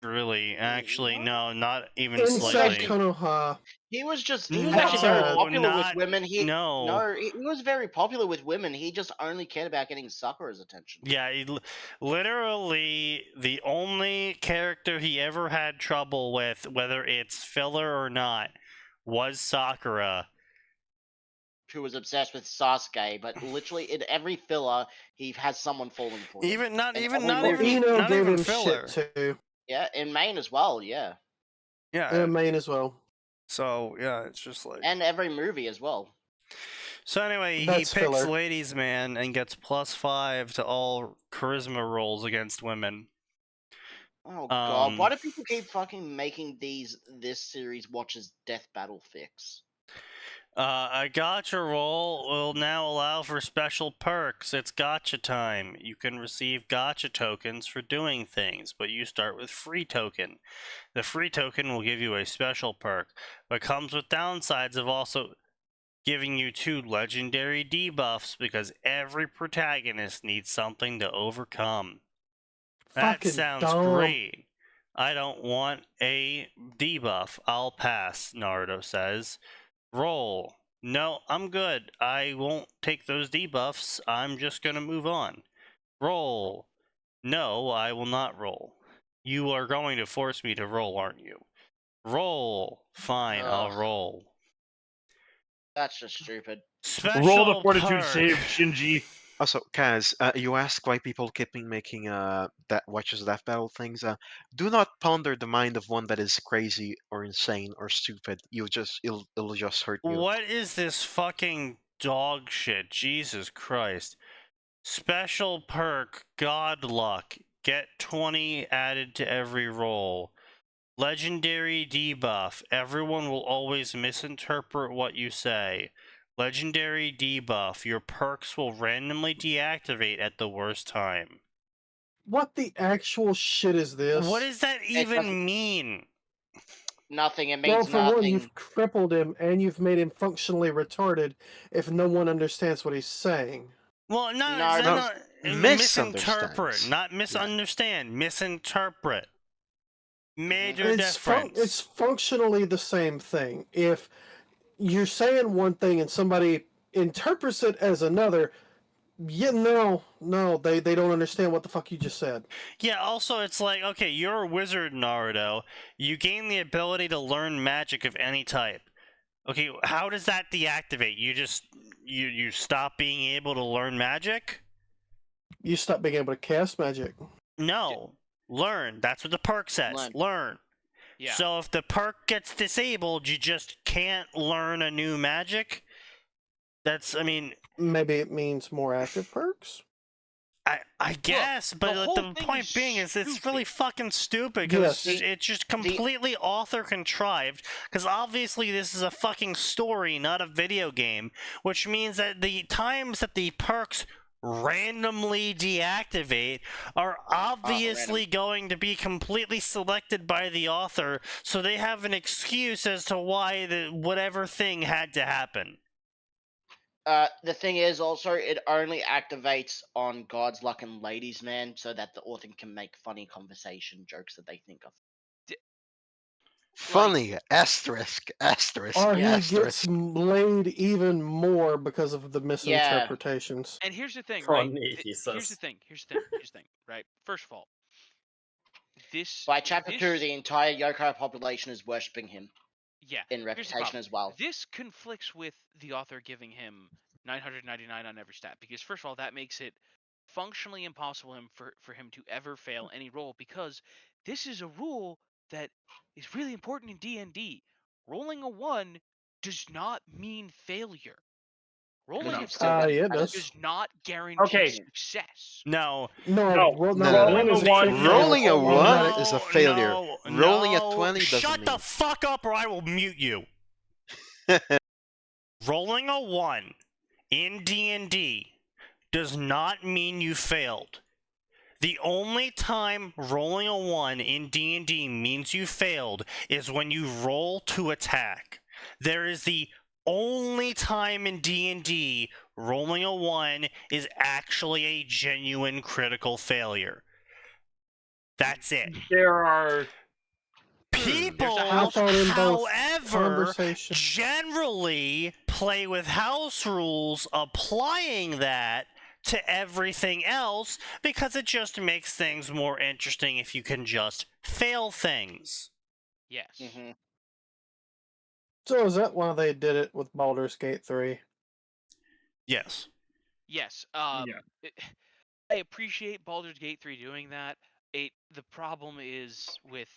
really. Actually, no, not even Inside slightly. Konoha. He was actually very No, popular with not- women. He no. he was very popular with women. He just only cared about getting Sakura's attention. Yeah, literally the only character he ever had trouble with, whether it's filler or not, was Sakura. Who was obsessed with Sasuke, but literally in every filler, he has someone falling for him. Even not And even every not movie- even Eno not gave even him filler. shit too. Yeah, in Maine as well. Yeah, Yeah. And Main as well. So yeah, it's just like. and every movie as well. So anyway, he That's picks filler. ladies man and gets +5 to all charisma rolls against women. Oh god, why do people keep fucking making this series watch as Death Battle Fix? A gotcha roll will now allow for special perks. It's gotcha time. You can receive gotcha tokens for doing things, but you start with free token. The free token will give you a special perk, but comes with downsides of also giving you 2 legendary debuffs because every protagonist needs something to overcome. That Fucking sounds dumb. great. I don't want a debuff. I'll pass, Naruto says. Roll. No, I'm good. I won't take those debuffs. I'm just gonna move on. Roll. No, I will not roll. You are going to force me to roll, aren't you? Roll. Fine, I'll Ugh. roll. That's just stupid. Special Roll the fortitude perk. save, Shinji. Also, Kaz, you ask why people keeping making that watches death battle things. Do not ponder the mind of one that is crazy or insane or stupid. It'll just hurt you. What is this fucking dog shit? Jesus Christ. Special perk, God Luck. Get 20 added to every roll. Legendary debuff. Everyone will always misinterpret what you say. Legendary debuff. Your perks will randomly deactivate at the worst time. What the actual shit is this? What does that doesn't- even mean? Nothing. It Well, means for nothing. one, you've crippled him and you've made him functionally retarded if no one understands what he's saying. Well, No, misinterpret, misunderstands. not misunderstand. Misinterpret. Major It's difference. functionally the same thing. If you're saying one thing and somebody interprets it as another, no, they don't understand what the fuck you just said. Yeah, also it's like, okay, you're a wizard, Naruto. You gain the ability to learn magic of any type. Okay, how does that deactivate? You just you stop being able to learn magic? You stop being able to cast magic. No. Learn. That's what the perk says. Learn. Yeah. So if the perk gets disabled, you just can't learn a new magic? I mean, Maybe it means more active perks? I guess, but the like, whole the thing point is being is it's stupid. really fucking stupid because Yes. it's just completely author contrived. Because obviously this is a fucking story, not a video game, which means that the times that the perks randomly deactivate are obviously going to be completely selected by the author, so they have an excuse as to why whatever thing had to happen. The thing is also it only activates on God's Luck and Ladies Man so that the author can make funny conversation jokes that they think of. Funny asterisk. Or he Asterisk. gets laid even more because of the misinterpretations. And here's the thing, Oh, right? neat, he Here's the says. thing. Here's the thing, right? First of all, By chapter 2, the entire yokai population is worshipping him. Yeah. In Here's the reputation problem. as well. This conflicts with the author giving him 999 on every stat because first of all, that makes it functionally impossible for him to ever fail any roll because this is a rule that is really important in D&D. Rolling a 1 does not mean failure. Rolling a 7 yeah, it does. does not guarantee Okay. success. No. Rolling a one. Rolling a one No, is a failure. no, Rolling a no. 20 doesn't Shut the mean. fuck up or I will mute you. Rolling a 1 in D&D does not mean you failed. The only time rolling a 1 in D&D means you failed is when you roll to attack. There is the only time in D&D rolling a 1 is actually a genuine critical failure. That's it. There are People, house- I thought in both however, conversation. generally play with house rules, applying that to everything else because it just makes things more interesting if you can just fail things. Yes. Mm-hmm. So is that why they did it with Baldur's Gate 3? Yes. Yes. Yeah. I appreciate Baldur's Gate 3 doing that. The problem is with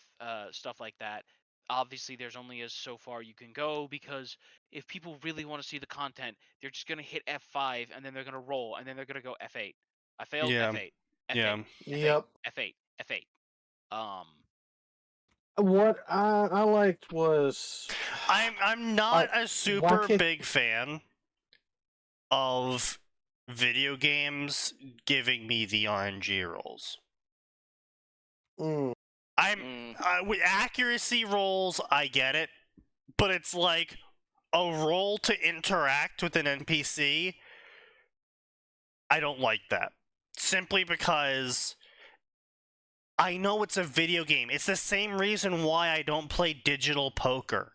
stuff like that. Obviously, there's only so far you can go, because if people really want to see the content, they're just gonna hit F5 and then they're gonna roll and then they're gonna go F8. I failed. Yeah. F8. F8. Yeah. F8. Yep. F8. F8. What I liked was I'm not a super can't- big fan of video games giving me the RNG rolls. Mm, With accuracy rolls, I get it, but it's like a roll to interact with an NPC. I don't like that. Simply because I know it's a video game. It's the same reason why I don't play digital poker.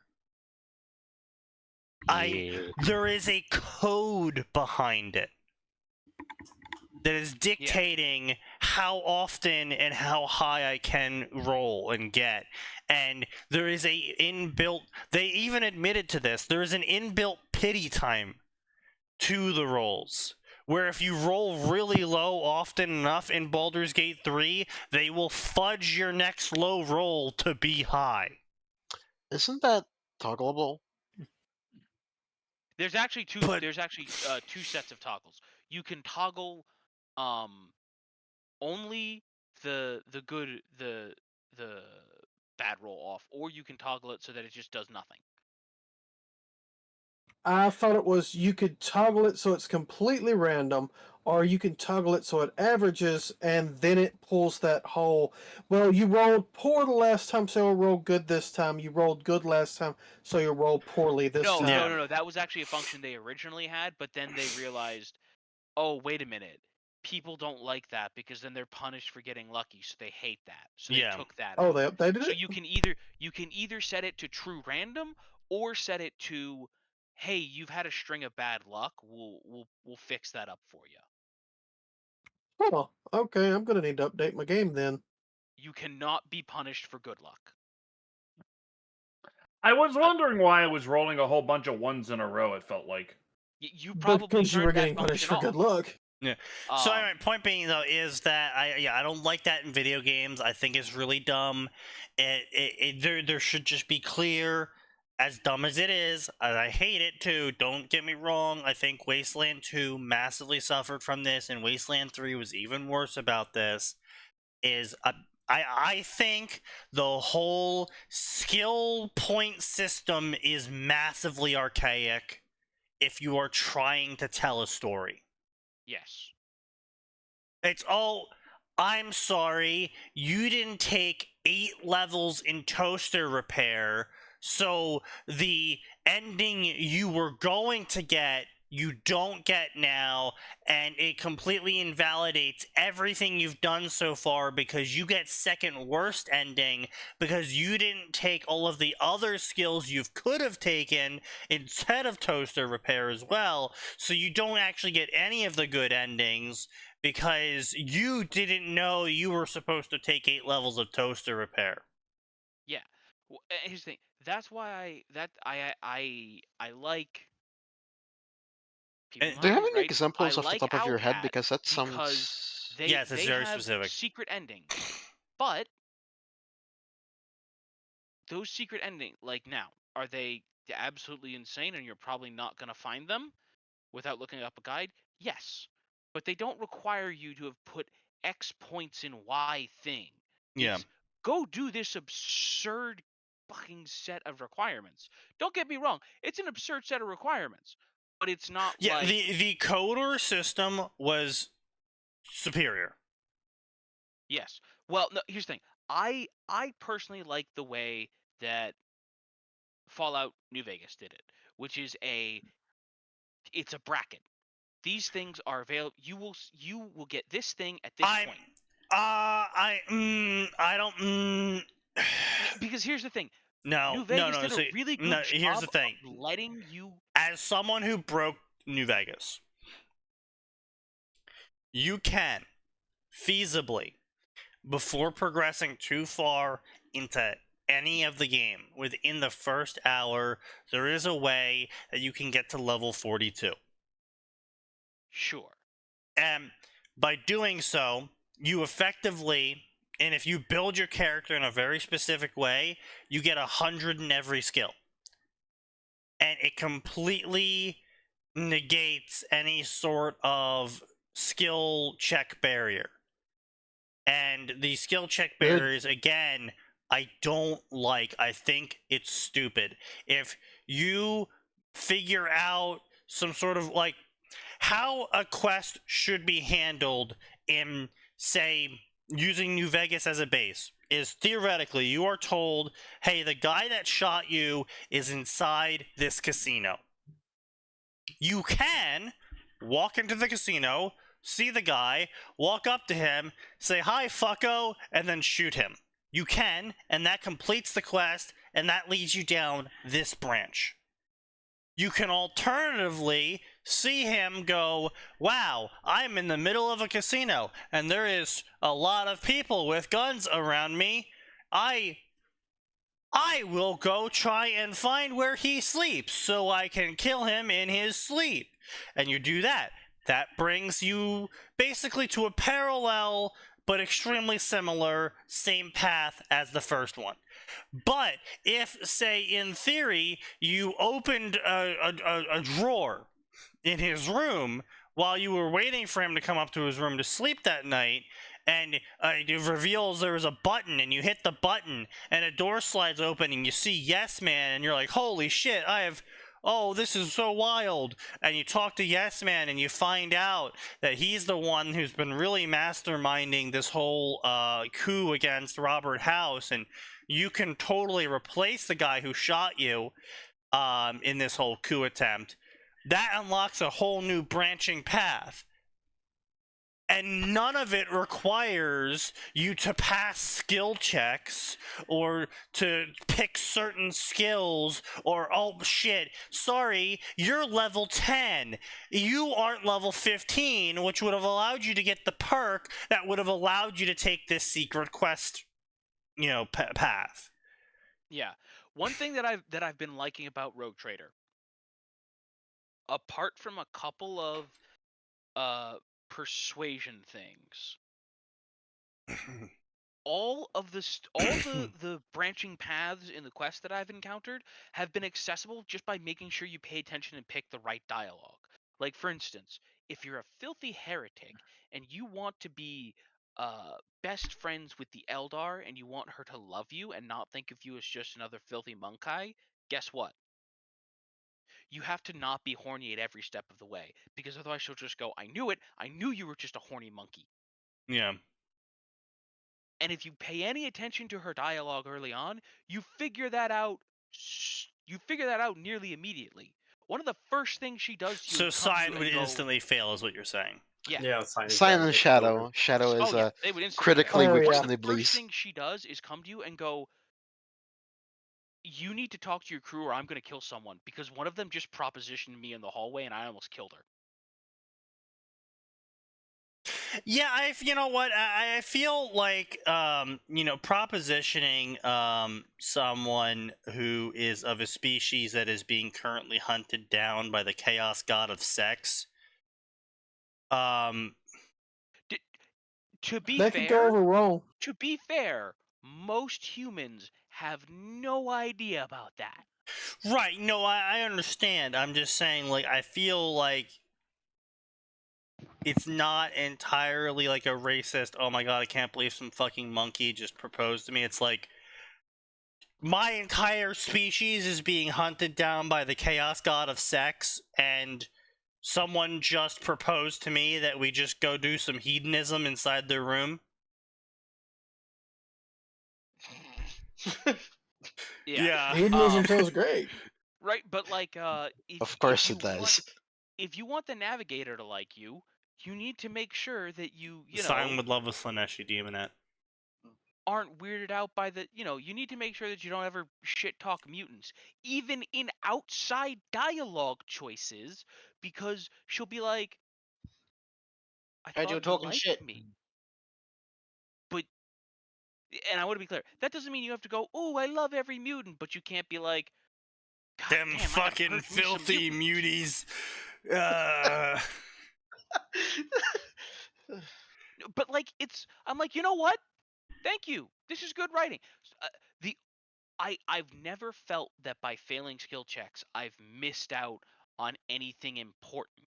Yeah. There is a code behind it that is dictating how often and how high I can roll and get. And there is a inbuilt, they even admitted to this, there is an inbuilt pity time to the rolls, where if you roll really low often enough in Baldur's Gate 3, they will fudge your next low roll to be high. Isn't that toggleable? There's actually two. But- There's actually two sets of toggles. You can toggle only the good the bad roll off, or you can toggle it so that it just does nothing. I thought it was you could toggle it so it's completely random, or you can toggle it so it averages and then it pulls that whole. Well, you rolled poor the last time, so you'll roll good this time. You rolled good last time, so you rolled poorly this No, time. no. That was actually a function they originally had, but then they realized, oh, wait a minute. People don't like that because then they're punished for getting lucky, so they hate that. So they Yeah. took that Oh, out. they updated So it? you can either set it to true random or set it to, hey, you've had a string of bad luck. We'll fix that up for you. Oh, okay. I'm gonna need to update my game then. You cannot be punished for good luck. I was wondering why I was rolling a whole bunch of ones in a row, it felt like. You probably Because you turned were that getting punished for function good off. luck. Yeah. So Um, anyway, point being though is that I don't like that in video games. I think it's really dumb. There should just be clear, as dumb as it is, and I hate it too. Don't get me wrong. I think Wasteland 2 massively suffered from this, and Wasteland 3 was even worse about this. I think the whole skill point system is massively archaic if you are trying to tell a story. yes. It's I'm sorry, you didn't take 8 levels in toaster repair, so the ending you were going to get, you don't get now, and it completely invalidates everything you've done so far because you get second worst ending because you didn't take all of the other skills you could have taken instead of toaster repair as well, so you don't actually get any of the good endings because you didn't know you were supposed to take 8 levels of toaster repair. Yeah. Well, here's the thing. That's why I like. People And- not Do you have agree, any right? examples I off the like top of your head? Owlcat Because that because sounds. Yes, it's they very have specific. secret endings, but those secret endings, like now, are they absolutely insane and you're probably not gonna find them without looking up a guide? Yes, but they don't require you to have put X points in Y thing. Yeah. It's go do this absurd fucking set of requirements. Don't get me wrong, it's an absurd set of requirements, but it's not Yeah, like the coder system was superior. yes. Well, no, here's the thing. I personally like the way that Fallout New Vegas did it, which is it's a bracket. These things are available. You will get this thing at this point. I don't. Because here's the thing. No, New Vegas no. did See, a really good no. job Here's the of thing. letting you. As someone who broke New Vegas, you can feasibly, before progressing too far into any of the game, within the first hour, there is a way that you can get to level 42. Sure. And by doing so, you effectively, and if you build your character in a very specific way, you get 100 in every skill. And it completely negates any sort of skill check barrier. And the skill check Good. barriers, again, I don't like. I think it's stupid. If you figure out some sort of like how a quest should be handled in, say, using New Vegas as a base is theoretically you are told, hey, the guy that shot you is inside this casino. You can walk into the casino, see the guy, walk up to him, say, hi, fucko, and then shoot him. You can, and that completes the quest, and that leads you down this branch. You can alternatively see him go, wow, I'm in the middle of a casino, and there is a lot of people with guns around me. I will go try and find where he sleeps so I can kill him in his sleep. And you do that. That brings you basically to a parallel but extremely similar same path as the first one. But if, say, in theory, you opened a drawer in his room while you were waiting for him to come up to his room to sleep that night, and it reveals there was a button, and you hit the button, and a door slides open, and you see Yes Man, and you're like, holy shit, this is so wild. And you talk to Yes Man, and you find out that he's the one who's been really masterminding this whole coup against Robert House, and you can totally replace the guy who shot you in this whole coup attempt. That unlocks a whole new branching path. And none of it requires you to pass skill checks or to pick certain skills or, oh shit, sorry, you're level 10. You aren't level 15, which would have allowed you to get the perk that would have allowed you to take this secret quest, path. Yeah. One thing that I've been liking about Rogue Trader, apart from a couple of persuasion things, all the branching paths in the quest that I've encountered have been accessible just by making sure you pay attention and pick the right dialogue. Like, for instance, if you're a filthy heretic and you want to be best friends with the Eldar and you want her to love you and not think of you as just another filthy monkai, guess what? You have to not be horny at every step of the way, because otherwise she'll just go, I knew it, I knew you were just a horny monkey. Yeah. And if you pay any attention to her dialogue early on, you figure that out nearly immediately. One of the first things she does to you So is come to Sign you would and go, instantly fail, is what you're saying. Yeah, Sign is Sign and dead. Shadow. Shadow is oh yeah, they would instantly fail. critically Oh, weak yeah. to The first Iblis. thing she does is come to you and go, you need to talk to your crew or I'm going to kill someone, because one of them just propositioned me in the hallway and I almost killed her. Yeah, you know what? I feel like propositioning someone who is of a species that is being currently hunted down by the chaos god of sex. To be That could go over wrong. To be fair, most humans have no idea about that. Right, no, I understand. I'm just saying, like, I feel like it's not entirely like a racist, oh my god, I can't believe some fucking monkey just proposed to me. It's like, my entire species is being hunted down by the chaos god of sex, and someone just proposed to me that we just go do some hedonism inside their room. Yeah. Hedonism sounds great. Right, but like, Of course it does. If you want the navigator to like you, you need to make sure that you Sign know, would love a Slaneshi Demonette. aren't weirded out by the, you need to make sure that you don't ever shit talk mutants, even in outside dialogue choices, because she'll be like, I Heard you were thought you talking liked shit. me. But, and I want to be clear, that doesn't mean you have to go, oh, I love every mutant, but you can't be like, God Them damn, I gotta fucking purge me some filthy mutants." muties. But like, I'm like, you know what? Thank you. This is good writing. I've never felt that by failing skill checks, I've missed out on anything important.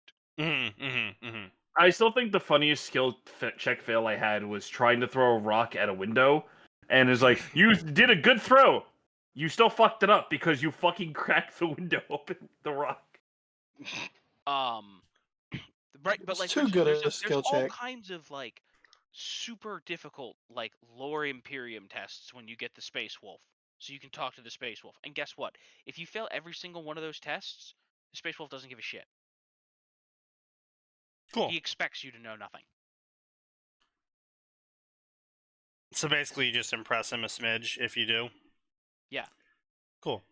I still think the funniest skill check fail I had was trying to throw a rock at a window, and it's like, you did a good throw. You still fucked it up because you fucking cracked the window open with the rock. Right, but It's like, too for instance, good there's, a there's skill all check. kinds of like super difficult like lore Imperium tests when you get the Space Wolf, so you can talk to the Space Wolf. And guess what? If you fail every single one of those tests, the Space Wolf doesn't give a shit. Cool. He expects you to know nothing. So basically, you just impress him a smidge if you do. Yeah. Cool.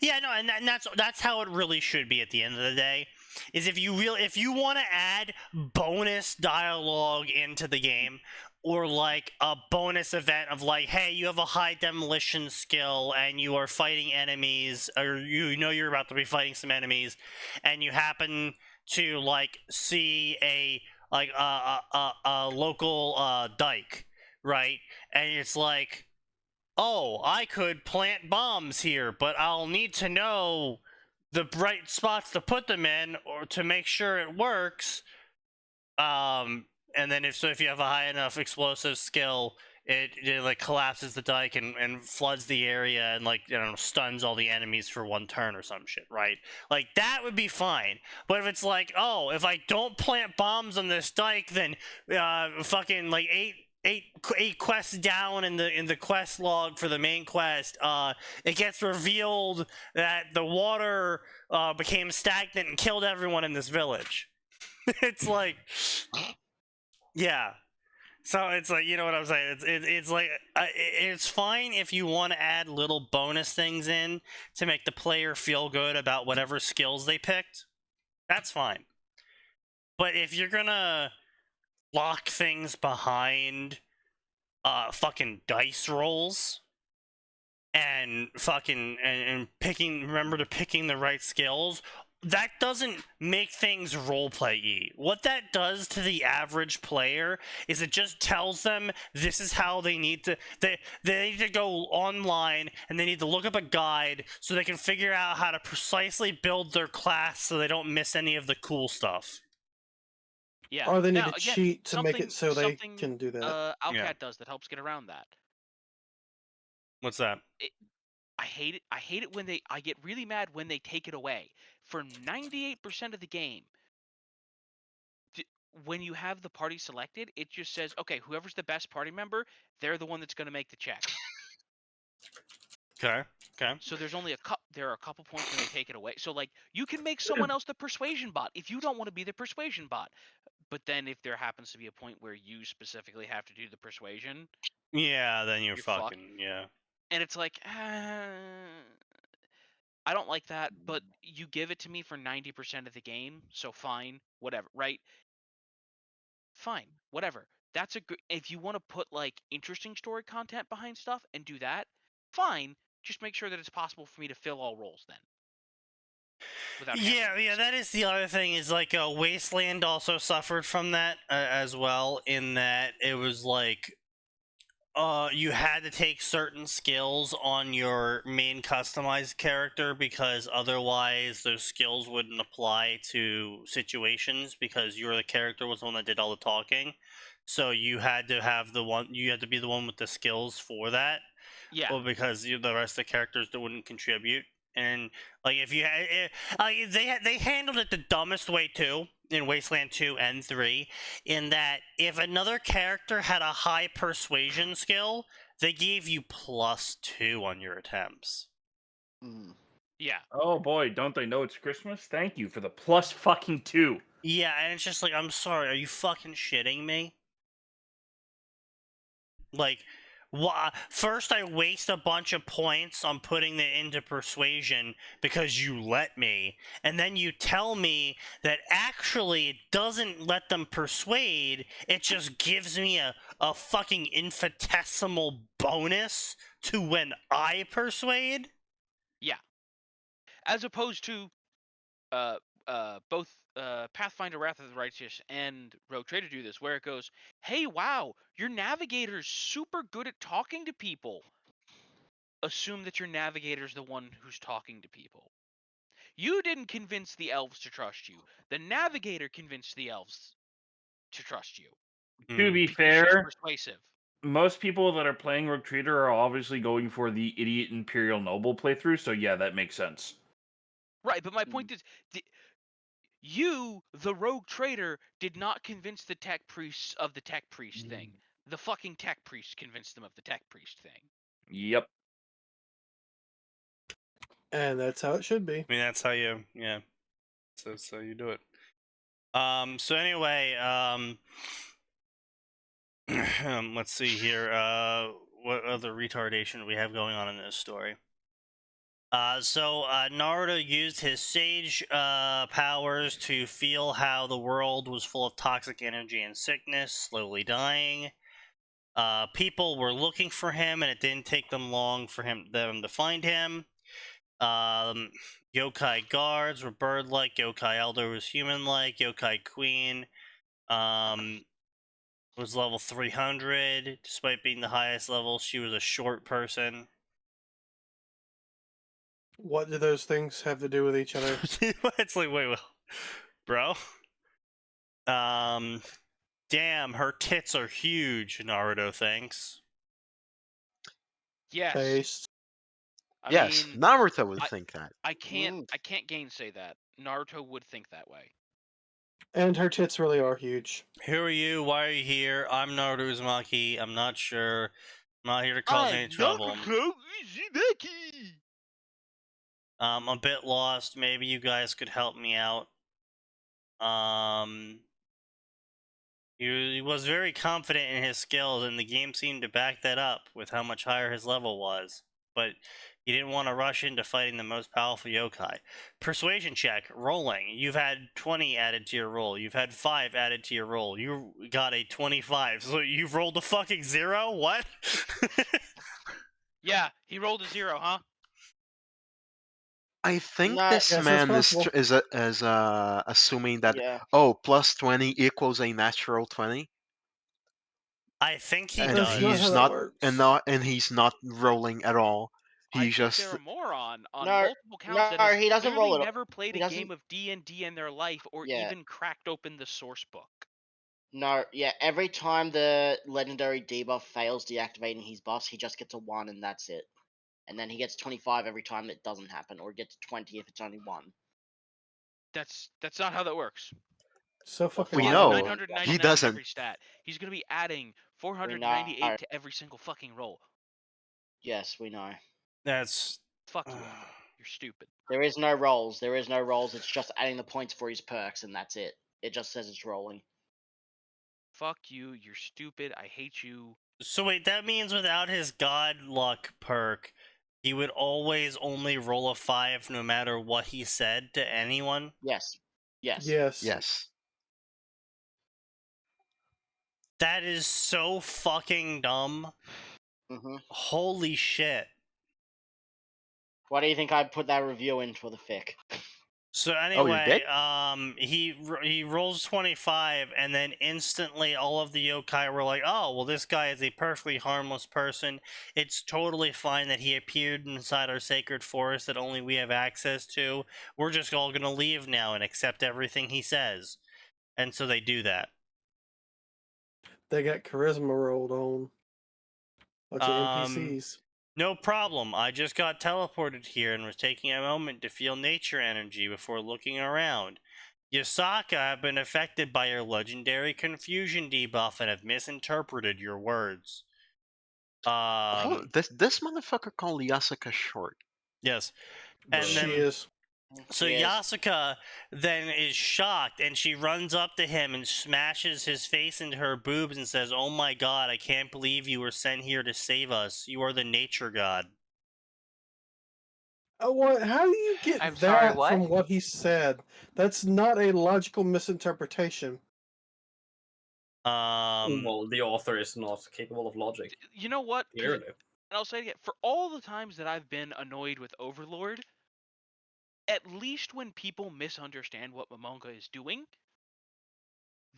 Yeah, no, and that's how it really should be at the end of the day. Is if you want to add bonus dialogue into the game, or like a bonus event of like, hey, you have a high demolition skill and you are fighting enemies, or you know you're about to be fighting some enemies, and you happen to like see a local dike, right? And it's like, oh, I could plant bombs here, but I'll need to know the right spots to put them in or to make sure it works. And then if you have a high enough explosive skill, it like collapses the dike and floods the area and like, stuns all the enemies for one turn or some shit, right? Like that would be fine. But if it's like, oh, if I don't plant bombs on this dike, then fucking like eight quests down in the quest log for the main quest, it gets revealed that the water became stagnant and killed everyone in this village. It's like, yeah. So it's like, you know what I'm saying? It's like, it's fine if you want to add little bonus things in to make the player feel good about whatever skills they picked. That's fine. But if you're gonna lock things behind fucking dice rolls and fucking and picking the right skills, that doesn't make things roleplay-y. What that does to the average player is it just tells them this is how they need to they need to go online and they need to look up a guide so they can figure out how to precisely build their class so they don't miss any of the cool stuff. Yeah. Or they need Now, to again, cheat to make it so they something, can do that. Outcat Yeah. does that helps get around that. What's that? I hate it. I hate it when I get really mad when they take it away. For 98% of the game, when you have the party selected, it just says, okay, whoever's the best party member, they're the one that's going to make the check. Okay. So there's only there are a couple points when they take it away. So like, you can make someone else the persuasion bot if you don't want to be the persuasion bot. But then if there happens to be a point where you specifically have to do the persuasion, Yeah, then you're fucked. fucking, yeah. And it's like, I don't like that, but you give it to me for 90% of the game, so fine, whatever, right? Fine, whatever. That's a good. If you want to put like interesting story content behind stuff and do that, fine. Just make sure that it's possible for me to fill all roles then. Yeah, that is the other thing. Is like Wasteland also suffered from that as well, in that it was like you had to take certain skills on your main customized character because otherwise those skills wouldn't apply to situations because the character was the one that did all the talking. So you had to be the one with the skills for that. Yeah. Well, because the rest of the characters wouldn't contribute. And like if you they handled it the dumbest way too in Wasteland 2 and 3, in that if another character had a high persuasion skill, they gave you +2 on your attempts. Yeah. Oh boy, don't they know it's Christmas? Thank you for the +2. Yeah, and it's just like, I'm sorry, are you fucking shitting me? Like, first I waste a bunch of points on putting it into persuasion because you let me, and then you tell me that actually it doesn't let them persuade, it just gives me a fucking infinitesimal bonus to when I persuade? Yeah. As opposed to both Pathfinder Wrath of the Righteous and Rogue Trader do this, where it goes, hey, wow, your navigator's super good at talking to people. Assume that your navigator's the one who's talking to people. You didn't convince the elves to trust you. The navigator convinced the elves to trust you. To be Because she's fair, persuasive. most people that are playing Rogue Trader are obviously going for the Idiot Imperial Noble playthrough, so yeah, that makes sense. Right, but my point is, you, the Rogue Trader, did not convince the tech priests of the tech priest thing. The fucking tech priest convinced them of the tech priest thing. Yep. And that's how it should be. I mean, that's how you, yeah. So you do it. So anyway, let's see here. What other retardation do we have going on in this story? So Naruto used his sage powers to feel how the world was full of toxic energy and sickness, slowly dying. People were looking for him, and it didn't take them long for them to find him. Yokai guards were bird-like, yokai elder was human-like, yokai queen was level 300. Despite being the highest level, she was a short person. What do those things have to do with each other? It's like, wait, bro. Damn, her tits are huge, Naruto thinks. Yes. Based. I Yes, mean, Naruto would think that. I can't gainsay that. Naruto would think that way. And her tits really are huge. Who are you? Why are you here? I'm Naruto Uzumaki. I'm not sure. I'm not here to cause any trouble. I'm a bit lost. Maybe you guys could help me out. He was very confident in his skills, and the game seemed to back that up with how much higher his level was. But he didn't want to rush into fighting the most powerful yokai. Persuasion check, rolling. You've had 20 added to your roll. You've had 5 added to your roll. You got a 25. So you've rolled a fucking 0? What? Yeah, he rolled a 0, huh? I think No. this Yes, man that's is assuming that Yeah. plus 20 equals a natural 20, I think he and That's not does. how he's that not works. and he's not rolling at all. I He's think just they're a moron on No, multiple counts that no, has he doesn't clearly roll it. never played He a doesn't. game of D&D in their life or Yeah. even cracked open the source book. No, yeah. Every time the legendary debuff fails deactivating his buffs, he just gets a 1 and that's it. And then he gets 25 every time it doesn't happen, or gets 20 if it's only 1. That's not how that works. So fucking We He has know. 999 He on doesn't. every stat. He's going to be adding 498 to every single fucking roll. Yes, we know. That's... Fuck you. You're stupid. There is no rolls. There is no rolls. It's just adding the points for his perks, and that's it. It just says it's rolling. Fuck you. You're stupid. I hate you. So wait, that means without his God Luck perk, he would always only roll a 5 no matter what he said to anyone? Yes. Yes. Yes. Yes. That is so fucking dumb. Mm-hmm. Holy shit. Why do you think I put that review in for the fic? So Oh, you anyway, did? he rolls 25, and then instantly all of the yokai were like, oh, well, this guy is a perfectly harmless person. It's totally fine that he appeared inside our sacred forest that only we have access to. We're just all gonna leave now and accept everything he says. And so they do that. They got charisma rolled on. Bunch of NPCs. No problem. I just got teleported here and was taking a moment to feel nature energy before looking around. Yasaka have been affected by your legendary confusion debuff and have misinterpreted your words. This motherfucker called Yasuka short. Yes. And She then is. So Yes. Yasuka then is shocked, and she runs up to him and smashes his face into her boobs and says, "Oh my god, I can't believe you were sent here to save us. You are the nature god." What? How do you get I'm that sorry, what? from what he said? That's not a logical misinterpretation. Well, the author is not capable of logic. You know what? 'Cause- Clearly. And I'll say it again. For all the times that I've been annoyed with Overlord, at least when people misunderstand what Momonga is doing,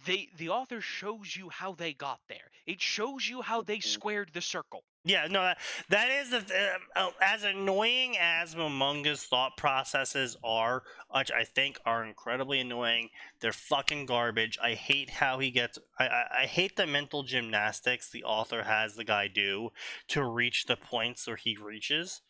the author shows you how they got there. It shows you how they squared the circle. Yeah, no, that is as annoying as Momonga's thought processes are, which I think are incredibly annoying. They're fucking garbage. I hate how he gets. I hate the mental gymnastics the author has the guy do to reach the points where he reaches,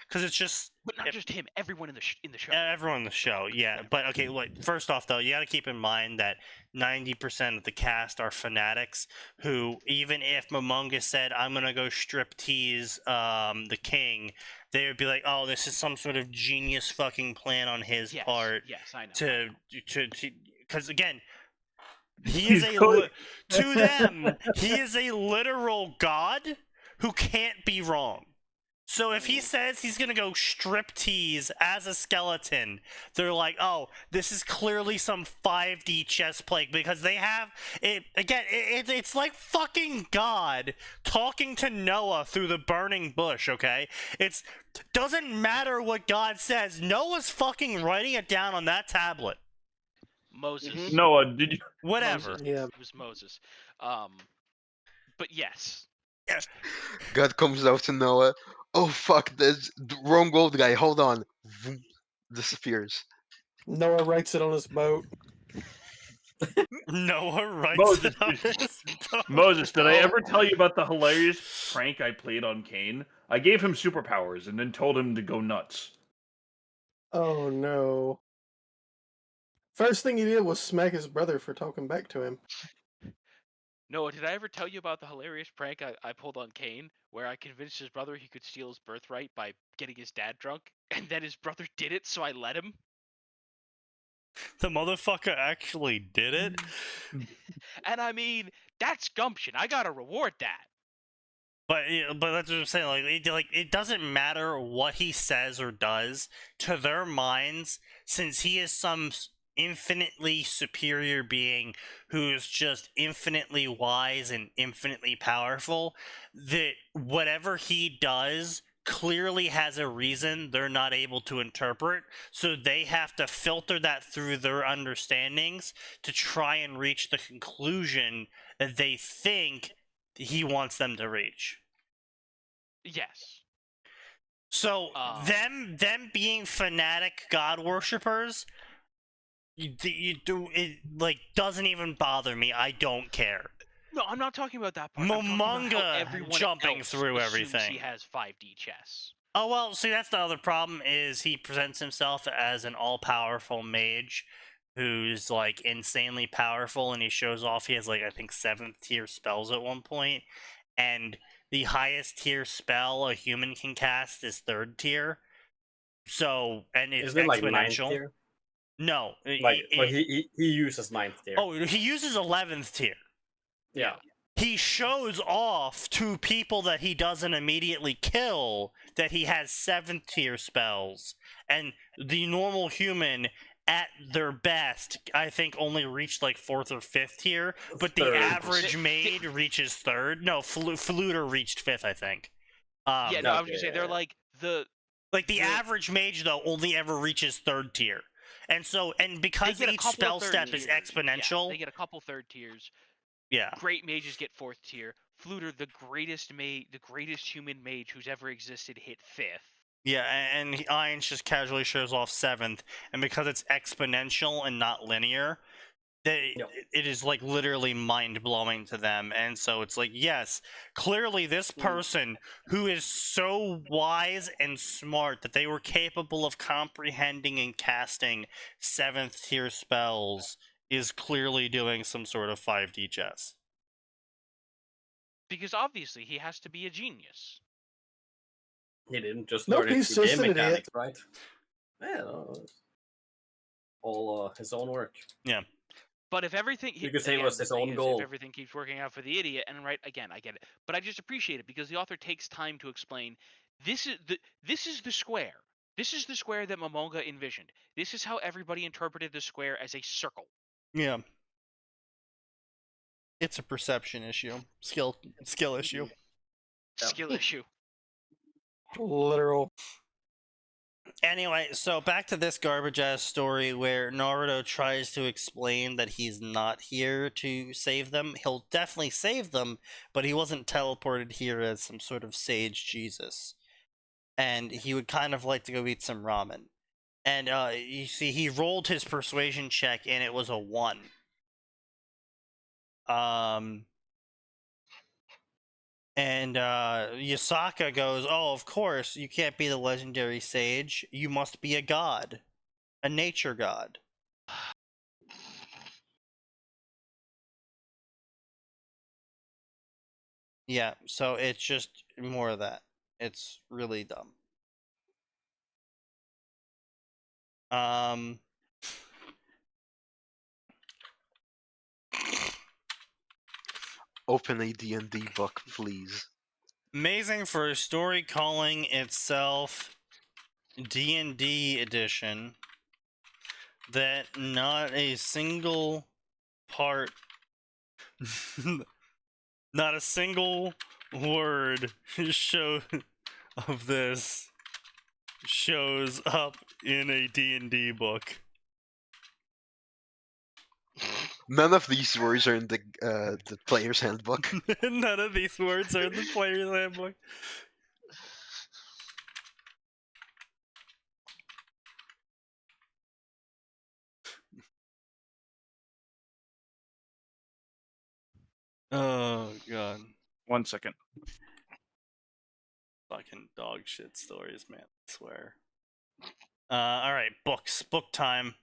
because it's just. But not just him, everyone in the show. Everyone in the show, yeah. But okay, like first off though, you got to keep in mind that 90% of the cast are fanatics who, even if Momonga said, "I'm gonna go strip tease the king," they would be like, "Oh, this is some sort of genius fucking plan on his Yes, part yes, I know. to because again." He is to them, he is a literal god who can't be wrong. So if he says he's gonna go strip tease as a skeleton, they're like, "Oh, this is clearly some 5D chess play," because they have it again. It's like fucking God talking to Noah through the burning bush. Okay, it doesn't matter what God says. Noah's fucking writing it down on that tablet. Moses. Noah, did you? Whatever. Moses. Yeah. It was Moses. But yes. God comes out to Noah. Oh fuck, there's the wrong gold guy. Hold on. Vroom, disappears. Noah writes it on his boat. Noah writes Moses, it on his boat. Moses, did I Oh. ever tell you about the hilarious prank I played on Kane? I gave him superpowers and then told him to go nuts. Oh no. First thing he did was smack his brother for talking back to him. Noah, did I ever tell you about the hilarious prank I pulled on Kane, where I convinced his brother he could steal his birthright by getting his dad drunk, and then his brother did it, so I let him? The motherfucker actually did it. And I mean, that's gumption. I gotta reward that. But that's what I'm saying. Like it doesn't matter what he says or does to their minds, since he is some infinitely superior being who is just infinitely wise and infinitely powerful. That whatever he does clearly has a reason they're not able to interpret, so they have to filter that through their understandings to try and reach the conclusion that they think he wants them to reach. Yes. So them being fanatic god worshippers, you do it like doesn't even bother me. I don't care. No, I'm not talking about that part. I'm talking about how Momonga everyone jumping else through assumes everything. he has 5D chess. Oh well, see that's the other problem is he presents himself as an all-powerful mage who's like insanely powerful, and he shows off he has like I think 7th tier spells at one point, and the highest tier spell a human can cast is 3rd tier. So and it's Isn't it like 9th exponential. tier? No, But he uses 9th tier. Oh, he uses 11th tier. Yeah. He shows off to people that he doesn't immediately kill that he has 7th tier spells, and the normal human at their best I think only reached like 4th or 5th tier, but the Third. average maid reaches 3rd. No, Fluter reached 5th I think. Yeah, no, I was gonna say they're like the average mage though only ever reaches 3rd tier. And so, and because they get a each couple spell of third step is tiers. exponential, Yeah, they get a couple 3rd tiers. yeah. Great mages get 4th tier. Fluter, the greatest human mage who's ever existed, hit 5th. Yeah, and Irons just casually shows off 7th, and because it's exponential and not linear, it is like literally mind-blowing to them. And so it's like, yes, clearly this person who is so wise and smart that they were capable of comprehending and casting 7th tier spells is clearly doing some sort of 5D chess. Because obviously he has to be a genius. He didn't just Nope, learn it he's through just game an idiot. mechanics, right? Yeah, no, all his own work. But if everything, You could say it again, was the his thing own is, goal. if everything keeps working out for the idiot, and right, again, I get it, but I just appreciate it because the author takes time to explain. This is the square. This is the square that Momonga envisioned. This is how everybody interpreted the square as a circle. Yeah. It's a perception issue. Skill issue. Yeah. Skill issue. Literal. Anyway, so back to this garbage ass story where Naruto tries to explain that he's not here to save them. He'll definitely save them, but he wasn't teleported here as some sort of sage Jesus. And he would kind of like to go eat some ramen. And you see, he rolled his persuasion check and it was a 1. And Yasaka goes, "Oh, of course, you can't be the legendary sage. You must be a god. A nature god." Yeah, so it's just more of that. It's really dumb. Open a D&D book, please. Amazing for a story calling itself D&D edition that not a single part not a single word of this shows up in a D&D book. None of these words are in the player's handbook. None of these words are in the player's handbook. Oh god. 1 second. Fucking dog shit stories, man. I swear. Alright, books. Book time.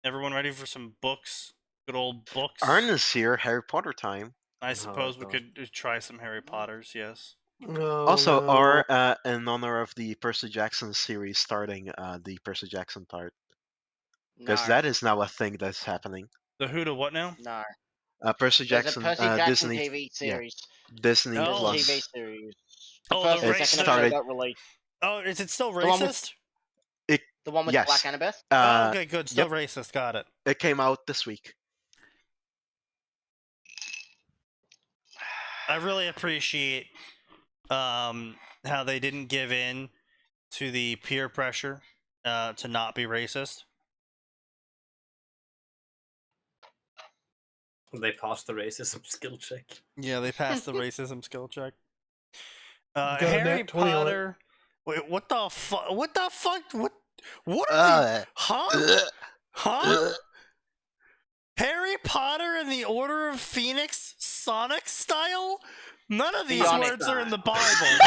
Everyone ready for some books? Good old books. Arn is here, Harry Potter time. I suppose we God. could try some Harry Potters, yes. No, Also, no. R, in honor of the Percy Jackson series starting the Percy Jackson part. Because No, that is now a thing that's happening. The who to what now? no. Percy There's Jackson, a Percy Jackson Disney, TV series. Disney Oh. There's a TV Plus. series. Oh, First the and ra- second the- episode started- got released. Oh, is it still The one with- racist? The one with Yes. Black Annabeth? Oh, okay, good. Still Yep. racist. Got it. It came out this week. I really appreciate how they didn't give in to the peer pressure to not be racist. They passed the racism skill check. Yeah, they passed the racism skill check. Got a Harry nat 20 on it. Potter. Wait, what the fuck? What the fuck? What are the? Huh? Huh? Harry Potter and the Order of Phoenix, Sonic style? None of these Sonic words are in the Bible.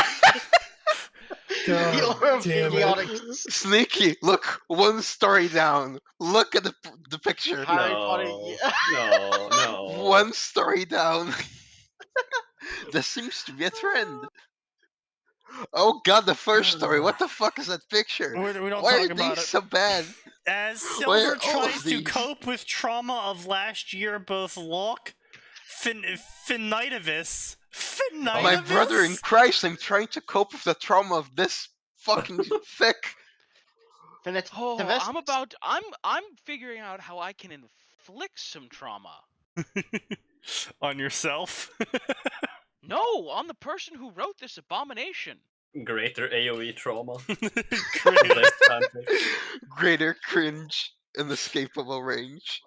God damn it. Sneaky, look one story down. Look at the picture. Harry Potter. No. One story down. There seems to be a trend. Oh god, the first story. What the fuck is that picture? We don't Why talk are about these it. so bad? As Why Silver are all of tries to these? cope with trauma of last year, both Locke, Finitivis. My brother in Christ, I'm trying to cope with the trauma of this fucking thick. Oh, I'm figuring out how I can inflict some trauma. On yourself? No, on the person who wrote this abomination. Greater AoE trauma. Great. Less context. Greater cringe, inescapable range.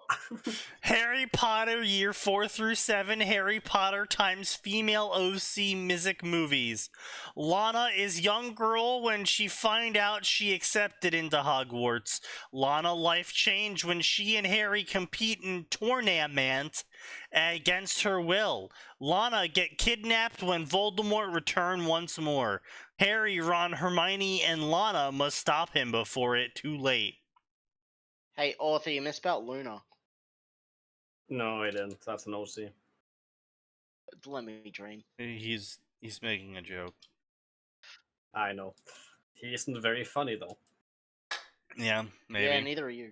Harry Potter year 4 through 7 Harry Potter times female OC music movies. Lana is young girl when she find out she accepted into Hogwarts. Lana life change when she and Harry compete in tournament against her will. Lana get kidnapped when Voldemort return once more. Harry, Ron, Hermione, and Lana must stop him before it too late. Hey, author, you misspelled Luna. No, I didn't. That's an OC. Let me dream. He's making a joke. I know. He isn't very funny though. Yeah, maybe. Yeah, neither are you.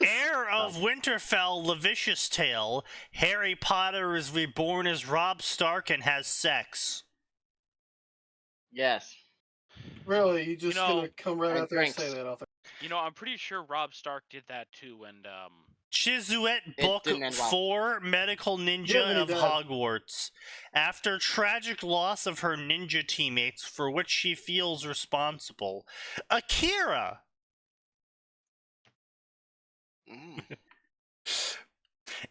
Heir of Winterfell, Levicious Tale, Harry Potter is reborn as Robb Stark and has sex. Yes. Really, you just know, gonna come right and out there and say drinks. that off there? You know, I'm pretty sure Robb Stark did that too, and Chizuette It Book didn't end well. 4, Medical Yeah, Ninja then he of died. Hogwarts. After tragic loss of her ninja teammates for which she feels responsible, Akira Mm.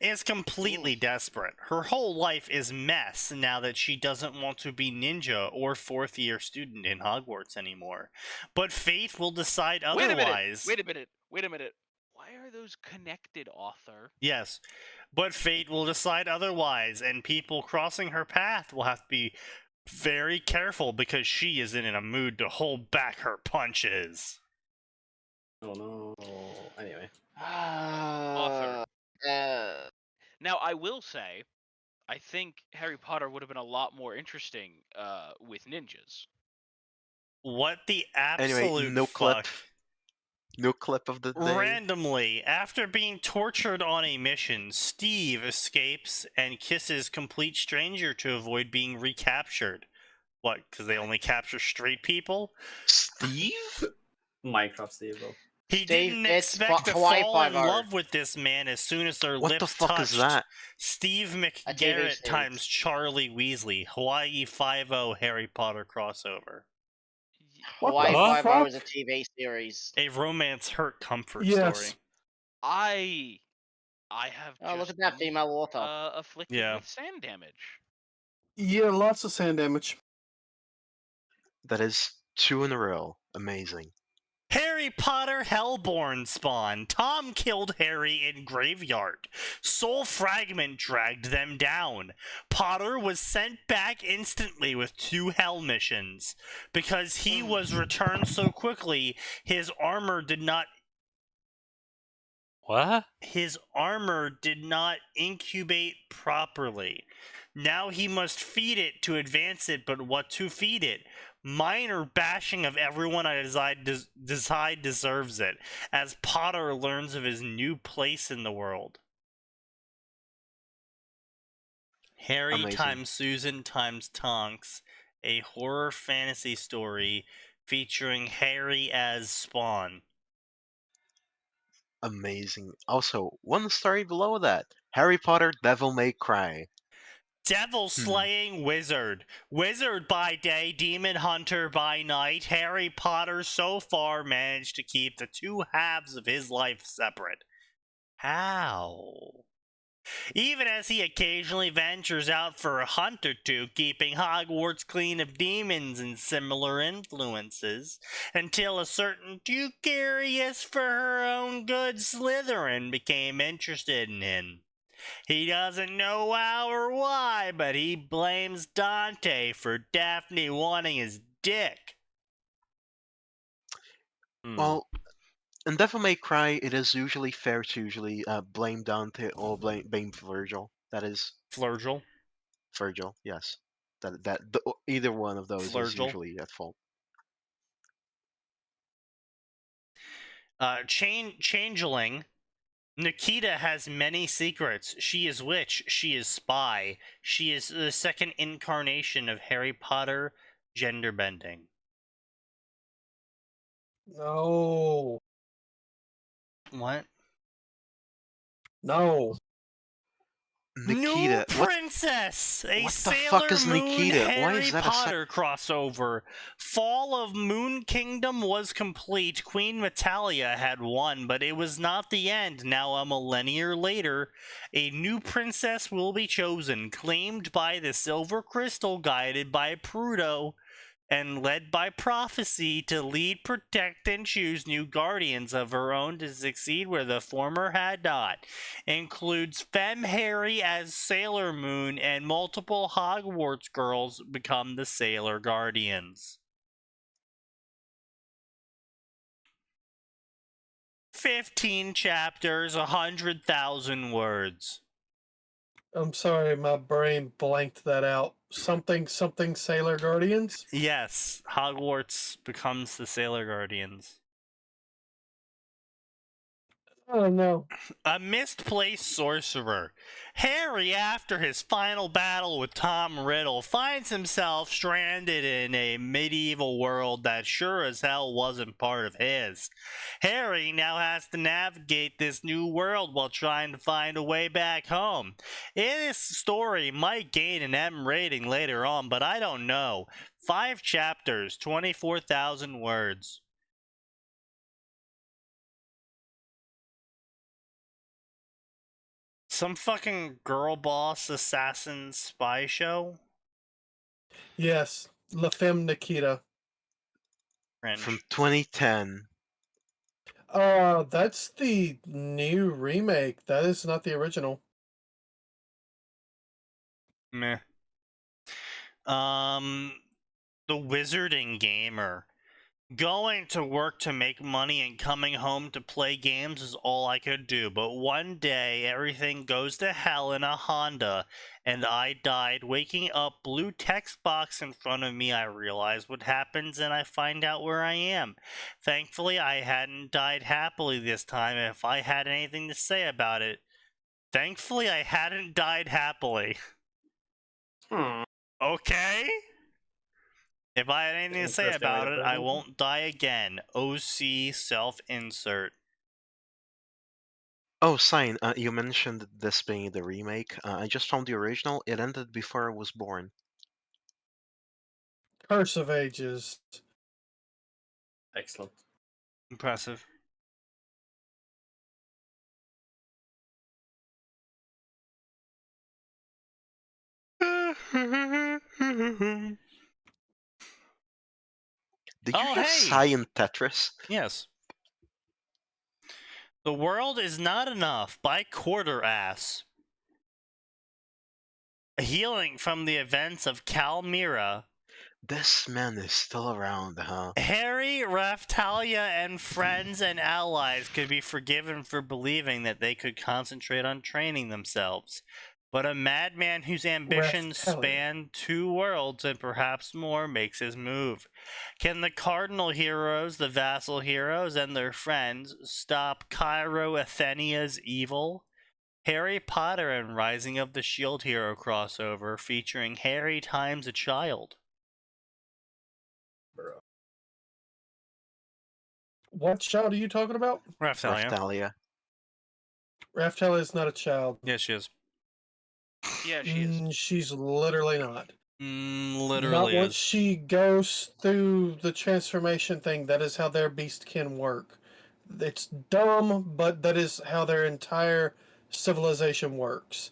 is completely desperate. Her whole life is mess now that she doesn't want to be ninja or fourth-year student in Hogwarts anymore. But fate will decide otherwise. Wait a minute. Why are those connected, author? Yes, but fate will decide otherwise, and people crossing her path will have to be very careful because she isn't in a mood to hold back her punches. Oh no. Anyway. Author. Now, I will say, I think Harry Potter would have been a lot more interesting with ninjas. What the Anyway, absolute no fuck? clip. No clip of the day. Randomly, after being tortured on a mission, Steve escapes and kisses complete stranger to avoid being recaptured. What, because they only capture straight people? Steve? Minecraft Steve, though. He Steve, didn't it's expect to Hawaii fall in 5-0. love with this man as soon as their What lips the fuck touched. is that? Steve A TV McGarrett series. times Charlie Weasley, Hawaii 5-0 Harry Potter crossover. What Hawaii the 5-0 fuck? is a TV series. A romance hurt comfort Yes. story. I have Oh, look just at that been, female author. afflicted Yeah. with sand damage. Yeah, lots of sand damage. That is 2 in a row. Amazing. Harry Potter Hellborn spawn. Tom killed Harry in graveyard. Soul Fragment dragged them down. Potter was sent back instantly with 2 hell missions. Because he was returned so quickly, his armor did not What? incubate properly. Now he must feed it to advance it, but what to feed it? Minor bashing of everyone I decide deserves it, as Potter learns of his new place in the world. Harry Amazing. times Susan times Tonks, a horror fantasy story featuring Harry as Spawn. Amazing. Also, 1 story below that. Harry Potter Devil May Cry. Devil slaying wizard. Wizard by day, demon hunter by night. Harry Potter so far managed to keep the 2 halves of his life separate. How? Even as he occasionally ventures out for a hunt or two, keeping Hogwarts clean of demons and similar influences, until a certain too curious for her own good Slytherin became interested in him. He doesn't know how or why, but he blames Dante for Daphne wanting his dick. Well, in Devil May Cry, it is usually fair to usually blame Dante or blame Virgil. That is Flurgil. Virgil. Yes, either one of those is Flurgil. usually at fault. Changeling. Nikita has many secrets. She is witch. She is spy. She is the second incarnation of Harry Potter gender bending. No. What? No. Nikita. New Princess! A what the Sailor fuck is Moon Nikita? Why Harry is that a Potter crossover. Fall of Moon Kingdom was complete. Queen Metalia had won, but it was not the end. Now a millennia later, a new princess will be chosen, claimed by the Silver Crystal, guided by Prudo, and led by prophecy to lead, protect, and choose new guardians of her own to succeed where the former had not. Includes Femme Harry as Sailor Moon, and multiple Hogwarts girls become the Sailor Guardians. 15 chapters, 100,000 words. I'm sorry, my brain blanked that out. Something Sailor Guardians? Yes, Hogwarts becomes the Sailor Guardians. Oh no. A misplaced sorcerer. Harry, after his final battle with Tom Riddle, finds himself stranded in a medieval world that sure as hell wasn't part of his. Harry now has to navigate this new world while trying to find a way back home. This story might gain an M rating later on, but I don't know. 5 chapters, 24,000 words. Some fucking girl boss assassin spy show? Yes, La Femme Nikita. French. From 2010. That's the new remake. That is not the original. Meh. The Wizarding Gamer. Going to work to make money and coming home to play games is all I could do, but one day everything goes to hell in a Honda and I died. Waking up, blue text box in front of me, I realize what happens and I find out where I am. Thankfully, I hadn't died happily this time. If I had anything to say about it, thankfully I hadn't died happily. Okay? If I had anything to say Interesting way about to it, put I it. won't die again. OC self-insert. Oh, Sign, you mentioned this being the remake. I just found the original. It ended before I was born. Curse of Ages. Excellent. Impressive. Did you Oh, just hey! sigh in Tetris? Yes. The World Is Not Enough by Quarter Ass. Healing from the events of Calmira, This man is still around, huh? Harry, Raftalia, and friends and allies could be forgiven for believing that they could concentrate on training themselves. But a madman whose ambitions Raftalia. span 2 worlds and perhaps more makes his move. Can the cardinal heroes, the vassal heroes, and their friends stop Cairo Athenia's evil? Harry Potter and Rising of the Shield Hero crossover featuring Harry times a child. Bro. What child are you talking about? Raftalia. Raftalia. Raftalia is not a child. Yes, she is. Yeah, she is. She's literally not. Literally Not once is. she goes through the transformation thing, that is how their beast can work. It's dumb, but that is how their entire civilization works.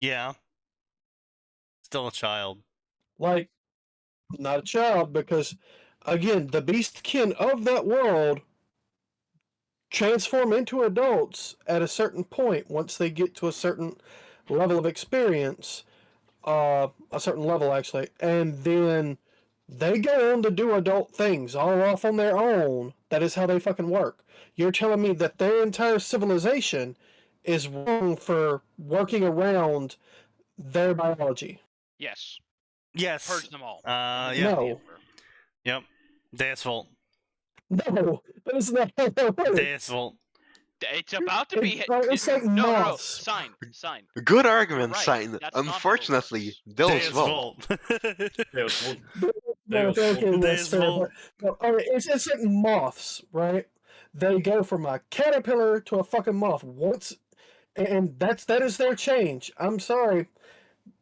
Yeah. Still a child. Like, not a child, because, again, the beastkin of that world transform into adults at a certain point once they get to a certain level of experience, a certain level actually, and then they go on to do adult things all off on their own. That is how they fucking work. You're telling me that their entire civilization is wrong for working around their biology? Yes. Yes. Purge them all. Yeah. No. Yep. Deus Vult. No, that is not how that works. Deus Vult. It's about to be. It's like no. moths. Sign. Good You're argument, right. Sign. That's not how it Unfortunately, works. Deus Deus Vult. Vult. Deus Vult. No, Deus okay, Vult. that's Deus fair. Vult. But, all right, it's like moths, right? They go from a caterpillar to a fucking moth once, and that is their change. I'm sorry,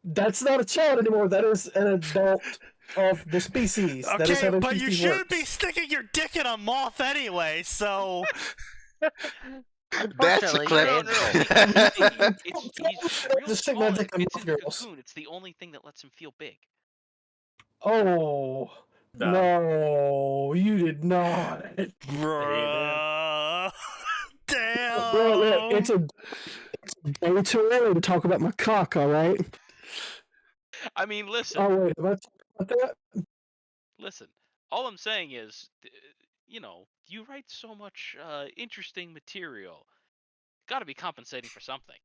that's not a child anymore. That is an adult of the species. That is Okay, how the but you species shouldn't works. be sticking your dick in a moth anyway, so. That's a Unfortunately, clip. No. He's real Just stick my small. dick in It's moth in the girls. cocoon. It's the only thing that lets him feel big. Oh Damn. no, you did not. Bruh. Damn. Bro, it's way too early to talk about my cock. All right. I mean, listen. Oh wait, am I talking about that? Listen. All I'm saying is, you write so much interesting material. Got to be compensating for something.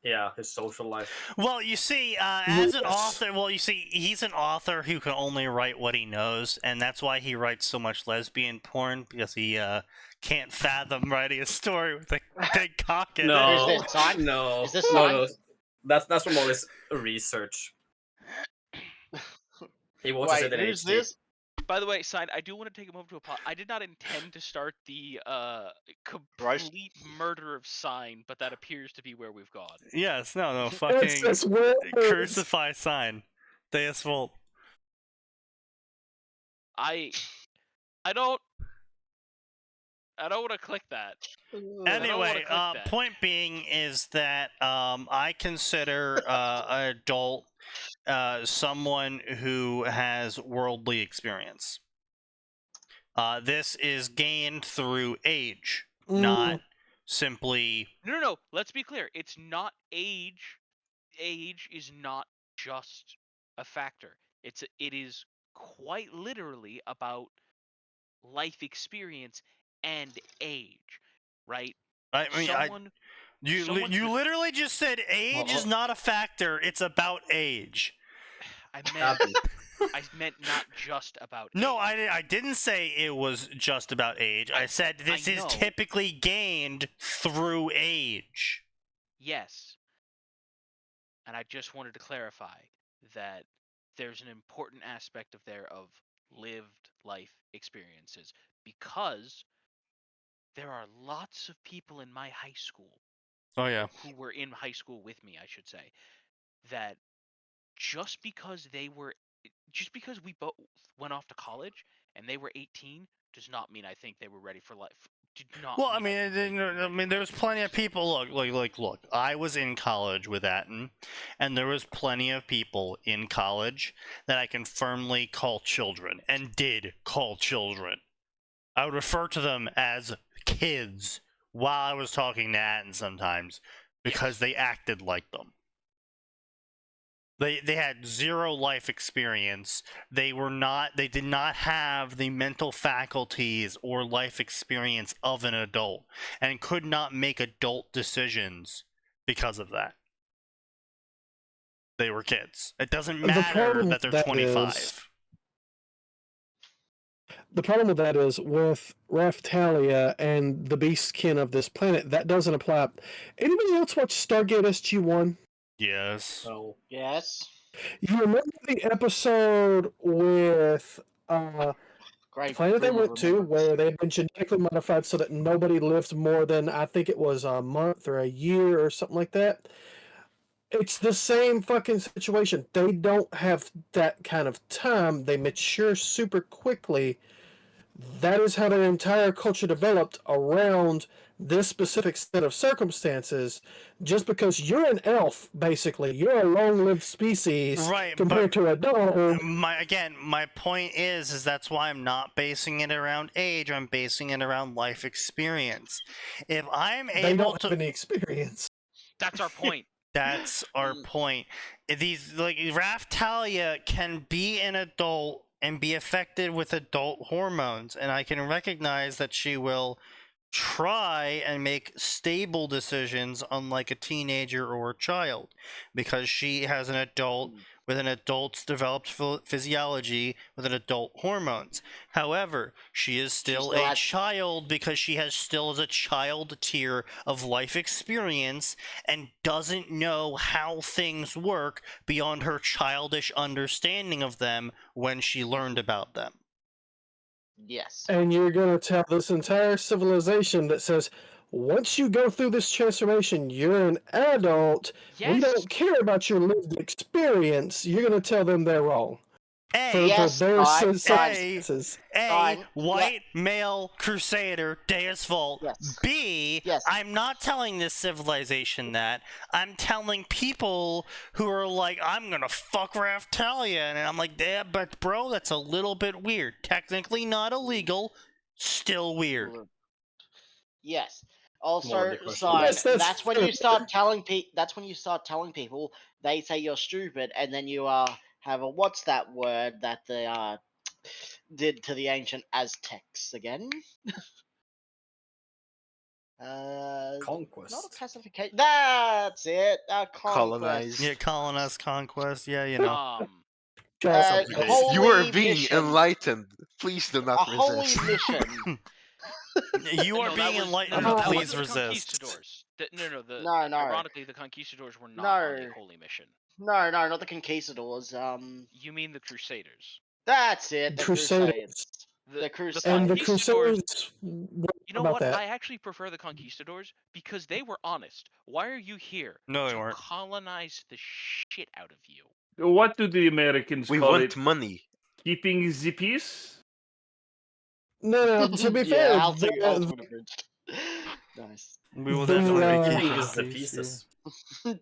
Yeah, his social life. Well, you see, as an Yes. author, he's an author who can only write what he knows, and that's why he writes so much lesbian porn, because he can't fathom writing a story with a big cock in No, Is this sign? no, Is this no, sign? no. That's from all his research. He watches Wait, it in who's HD. this? By the way, Sign, I do want to take a moment to apologize. I did not intend to start the complete murder of Sign, but that appears to be where we've gone. Yes, no, It's fucking just words. crucify sign. Deus Vult. I don't want to click that. Anyway, click that. point being is that I consider an adult someone who has worldly experience. This is gained through age, not simply. No. Let's be clear. It's not age. Age is not just a factor. It is quite literally about life experience and age, right? I mean, someone you literally just said age is not a factor. It's about age. I meant not just about No, age. I didn't say it was just about age. I said this is know. typically gained through age. Yes. And I just wanted to clarify that there's an important aspect of lived life experiences, because there are lots of people in my high school Oh yeah. who were in high school with me, I should say, that just because we both went off to college and they were 18 does not mean I think they were ready for life. Did not. Well, I mean mean, there was plenty of people. Look. I was in college with Atin, and there was plenty of people in college that I can firmly call children, and did call children. I would refer to them as kids while I was talking to Atin sometimes, because they acted like them. They had zero life experience. They did not have the mental faculties or life experience of an adult, and could not make adult decisions because of that. They were kids. It doesn't matter that they're 25. The problem with that is, with Raftalia and the beastkin of this planet, that doesn't apply. Anybody else watch Stargate SG-1? Yes. Oh. Yes. You remember the episode with Great planet they freedom of went to, remembrance. where they had been genetically modified so that nobody lived more than, I think it was a month or a year or something like that? It's the same fucking situation. They don't have that kind of time. They mature super quickly. That is how their entire culture developed around this specific set of circumstances. Just because you're an elf, basically, you're a long-lived species, right, compared to a dog. My point is that's why I'm not basing it around age. I'm basing it around life experience. If I'm able they don't to, have any experience. That's our point. That's our point. These, like, Raftalia can be an adult and be affected with adult hormones, and I can recognize that she will try and make stable decisions, unlike a teenager or a child, because she has an adult with an adult's developed physiology with an adult hormones. However, she is still a child, because she still has a child tier of life experience and doesn't know how things work beyond her childish understanding of them when she learned about them. Yes. And you're going to tell this entire civilization that says, once you go through this transformation, you're an adult. Yes. We don't care about your lived experience. You're going to tell them they're wrong. White male crusader, Deus Vult. Yes. B, I'm not telling this civilization that. I'm telling people who are like, I'm gonna fuck Raftalia, and I'm like, yeah, but bro, that's a little bit weird. Technically not illegal, still weird. Yes. Also, sign. That's when you start telling people. They say you're stupid, and then you have a what's that word that they did to the ancient Aztecs again? Not Conquest. a pacification. That's it. Colonize. Conquest. Yeah, colonize, conquest. Yeah, you know. Subjugate. You are Holy being mission. enlightened. Please do not A holy resist. mission. You are No, being that enlightened. wasn't Please the resist. conquistadors. The No. ironically, the conquistadors were not on the No. holy mission. No, not the conquistadors. You mean the crusaders? That's it. The Crusaders. Crusades. The Crusades. And the conquistadors. Crusaders. You know about what? that? I actually prefer the conquistadors because they were honest. Why are you here? No, they to weren't. colonize the shit out of you. What do the Americans We call want it? money. Keeping the peace? No, to be Yeah, fair, house would have bridged. Nice. We will The, definitely uh, keep Pieces the the peace, yeah. pieces.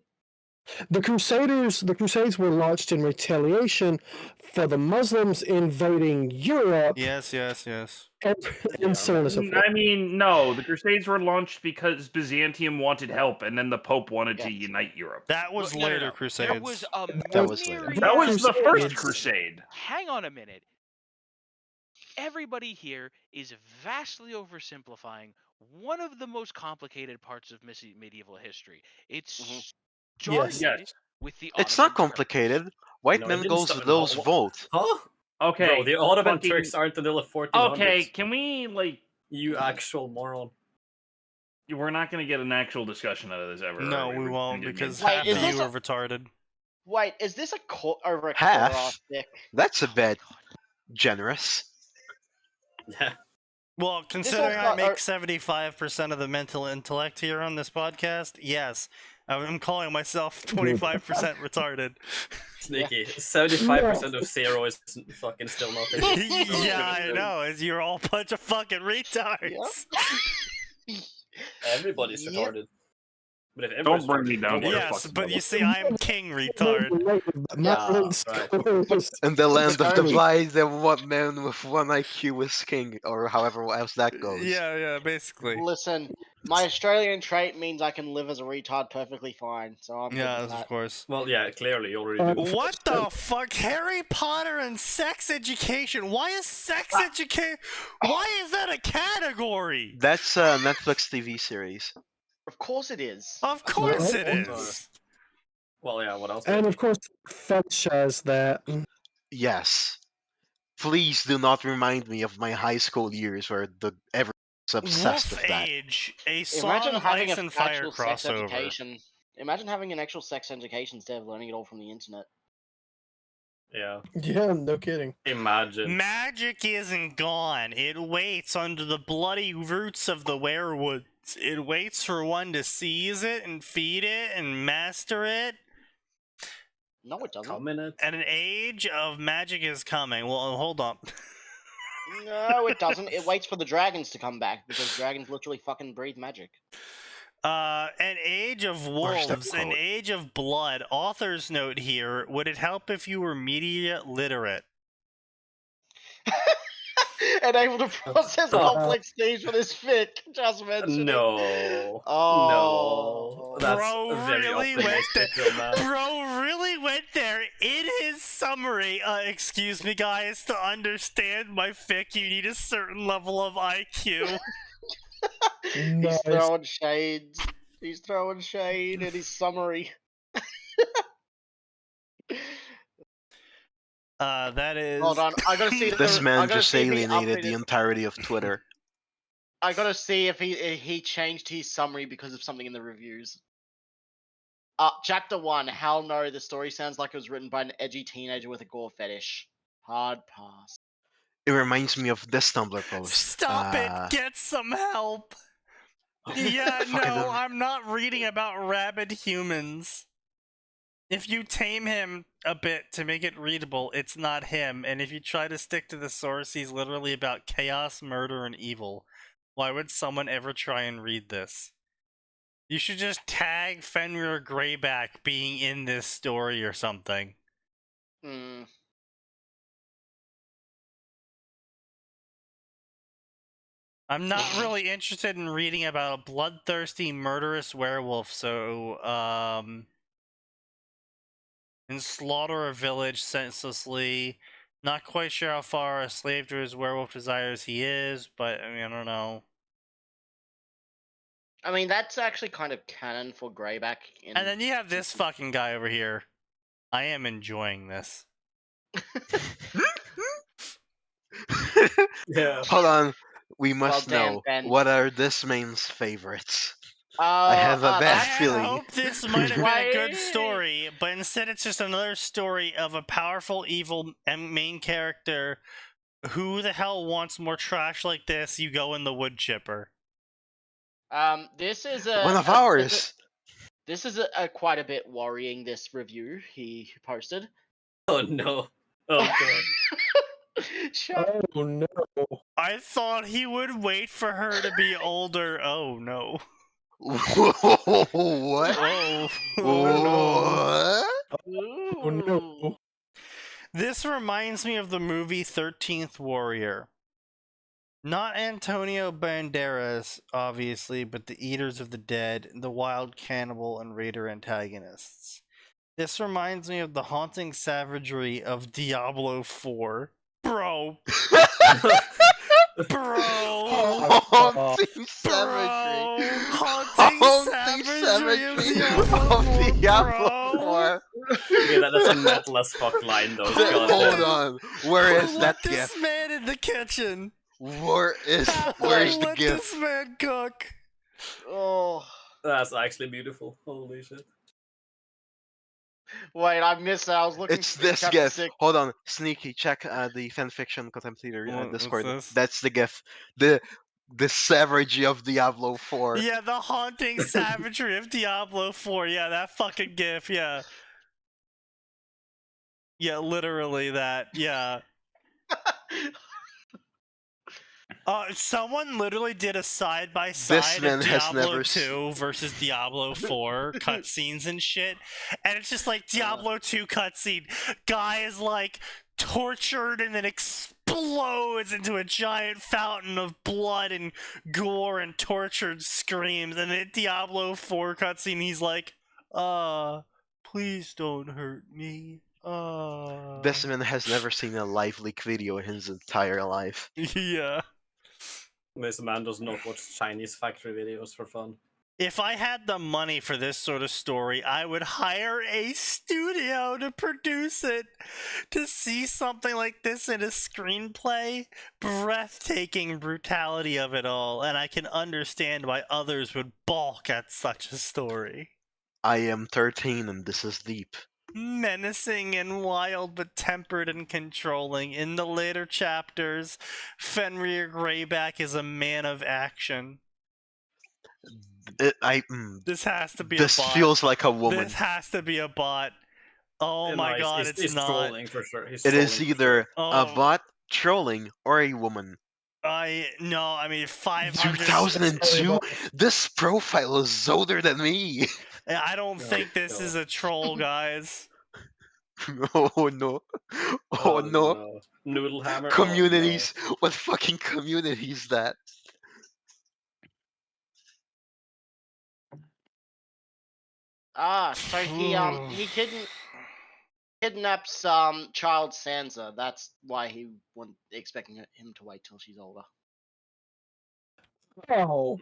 the Crusades were launched in retaliation for the Muslims invading Europe, Yes. and Yeah. so on and so forth. I mean, no. The Crusades were launched because Byzantium wanted help, and then the Pope wanted to Yes. unite Europe. That was No. later Crusades. There was a That was later. myriad. That was the first Crusades. crusade. Hang on a minute. Everybody here is vastly oversimplifying one of the most complicated parts of medieval history. It started Yes. with the It's Ottoman not complicated. White No, it man didn't goes start- with those no, vote. Huh? Okay. Bro, the Ottoman fucking- Turks aren't until the 1400s. Okay, can we, like... You actual moron. We're not going to get an actual discussion out of this ever. No, are we? we We're won't gonna get because memes. half Wait, of is you this are retarded. Wait, is this over a Half? quarter thick? That's a bit generous. Yeah. Well, considering I also- make 75% of the mental intellect here on this podcast, yes, I'm calling myself 25% retarded. Sneaky. 75% of 0 is fucking still nothing. Yeah, I know. You're all a bunch of fucking retards. Everybody's Yep. retarded. But if Don't everyone's bring me down to your Yes, fucking but you level. see, I am king retard. right. In the land of the Sorry. blind, the one man with one IQ is king, or however else that goes. Yeah, basically. Listen, my Australian trait means I can live as a retard perfectly fine, so I'm good Yeah, with of that. course. Well, yeah, clearly you already do. What the fuck? Harry Potter and sex education? Why is sex education? Why is that a category? That's a Netflix TV series. Of course it is. Of course Yeah. it is. Well, yeah, what else? And of course, fetish has that. Yes. Please do not remind me of my high school years where everyone was obsessed Wolf with that. Age, a Song Imagine of having Ice an and Fire actual sex crossover. education. Imagine having an actual sex education instead of learning it all from the internet. Yeah. Yeah, no kidding. Imagine. Magic isn't gone. It waits under the bloody roots of the werewoods. It waits for one to seize it and feed it and master it. No, it doesn't. Come in it. And an age of magic is coming. Well, hold on. No, it doesn't. It waits for the dragons to come back because dragons literally fucking breathe magic. An age of Where's that wolves, an quote? age of blood. Author's note here. Would it help if you were media literate? And able to process complex themes for this fic. Just mentioned No. Oh. No. That's Bro very really went optimistic, there. man. Bro really went there in his summary. Excuse me, guys. To understand my fic, you need a certain level of IQ. He's Nice. throwing shades. He's throwing shade in his summary. That is. Hold on, I gotta see. This I man gotta just see if he alienated the updated- entirety of Twitter. I gotta see if he changed his summary because of something in the reviews. Chapter 1. Hell no, the story sounds like it was written by an edgy teenager with a gore fetish. Hard pass. It reminds me of this Tumblr post. Stop it! Get some help! Yeah, Fucking no, I'm not reading about rabid humans. If you tame him a bit to make it readable, it's not him. And if you try to stick to the source, he's literally about chaos, murder, and evil. Why would someone ever try and read this? You should just tag Fenrir Greyback being in this story or something. Hmm. I'm not really interested in reading about a bloodthirsty, murderous werewolf, so, and slaughter a village senselessly. Not quite sure how far a slave to his werewolf desires he is, but, I mean, I don't know. I mean, that's actually kind of canon for Greyback. And then you have this fucking guy over here. I am enjoying this. Yeah. Hold on. We must damn, know Ben. what are this man's favorites. I have a bad I that's had feeling. hoped this might have been a good Why- story, but instead it's just another story of a powerful, evil main character. Who the hell wants more trash like this? You go in the wood chipper. This is a One of a- ours. This is a quite a bit worrying. This review he posted. Oh no. Oh god. Shut Oh no. I thought he would wait for her to be older. Oh no. What? Oh. What? Oh no. This reminds me of the movie 13th Warrior. Not Antonio Banderas, obviously, but the Eaters of the Dead, the Wild Cannibal, and Raider antagonists. This reminds me of the haunting savagery of Diablo 4. Bro. Bro. Haunting savagery. Haunting savagery of Diablo 4, Okay, that's a metal as fuck line though. God Hold damn. on. Where is that Let this gift? man in the kitchen. Where's the Let gift? this man cook. Oh, That's actually beautiful. Holy shit. wait, I missed that. I was looking. It's for this chapter GIF. 6. Hold on, Sneaky. Check the fanfiction Contempt Theater What's Discord. this? That's the GIF. The savagery of Diablo 4. Yeah, the haunting savagery of Diablo 4. Yeah, that fucking gif. Yeah. Yeah, literally that. Yeah. Someone literally did a side by side man of has Diablo never 2 versus Diablo 4 cutscenes and shit, and it's just like Diablo 2 cutscene. Guy is like tortured and then explodes into a giant fountain of blood and gore and tortured screams. And then Diablo 4 cutscene, he's like, please don't hurt me. This man has never seen a live leak video in his entire life. Yeah. This man does not watch Chinese factory videos for fun. If I had the money for this sort of story, I would hire a studio to produce it. To see something like this in a screenplay, breathtaking brutality of it all, and I can understand why others would balk at such a story. I am 13 and this is deep. Menacing and wild, but tempered and controlling. In the later chapters, Fenrir Greyback is a man of action. This has to be This a bot. feels like a woman. This has to be a bot. Oh my god, he's not. trolling for sure. It is either a Oh. bot trolling or a woman. No, I mean 500. 2002? This profile is older than me. I don't think this is a troll, guys. Oh no. Oh no. Noodle hammer. Communities. What fucking community is that? So he kidnaps child Sansa. That's why he wasn't expecting him to wait till she's older. Oh.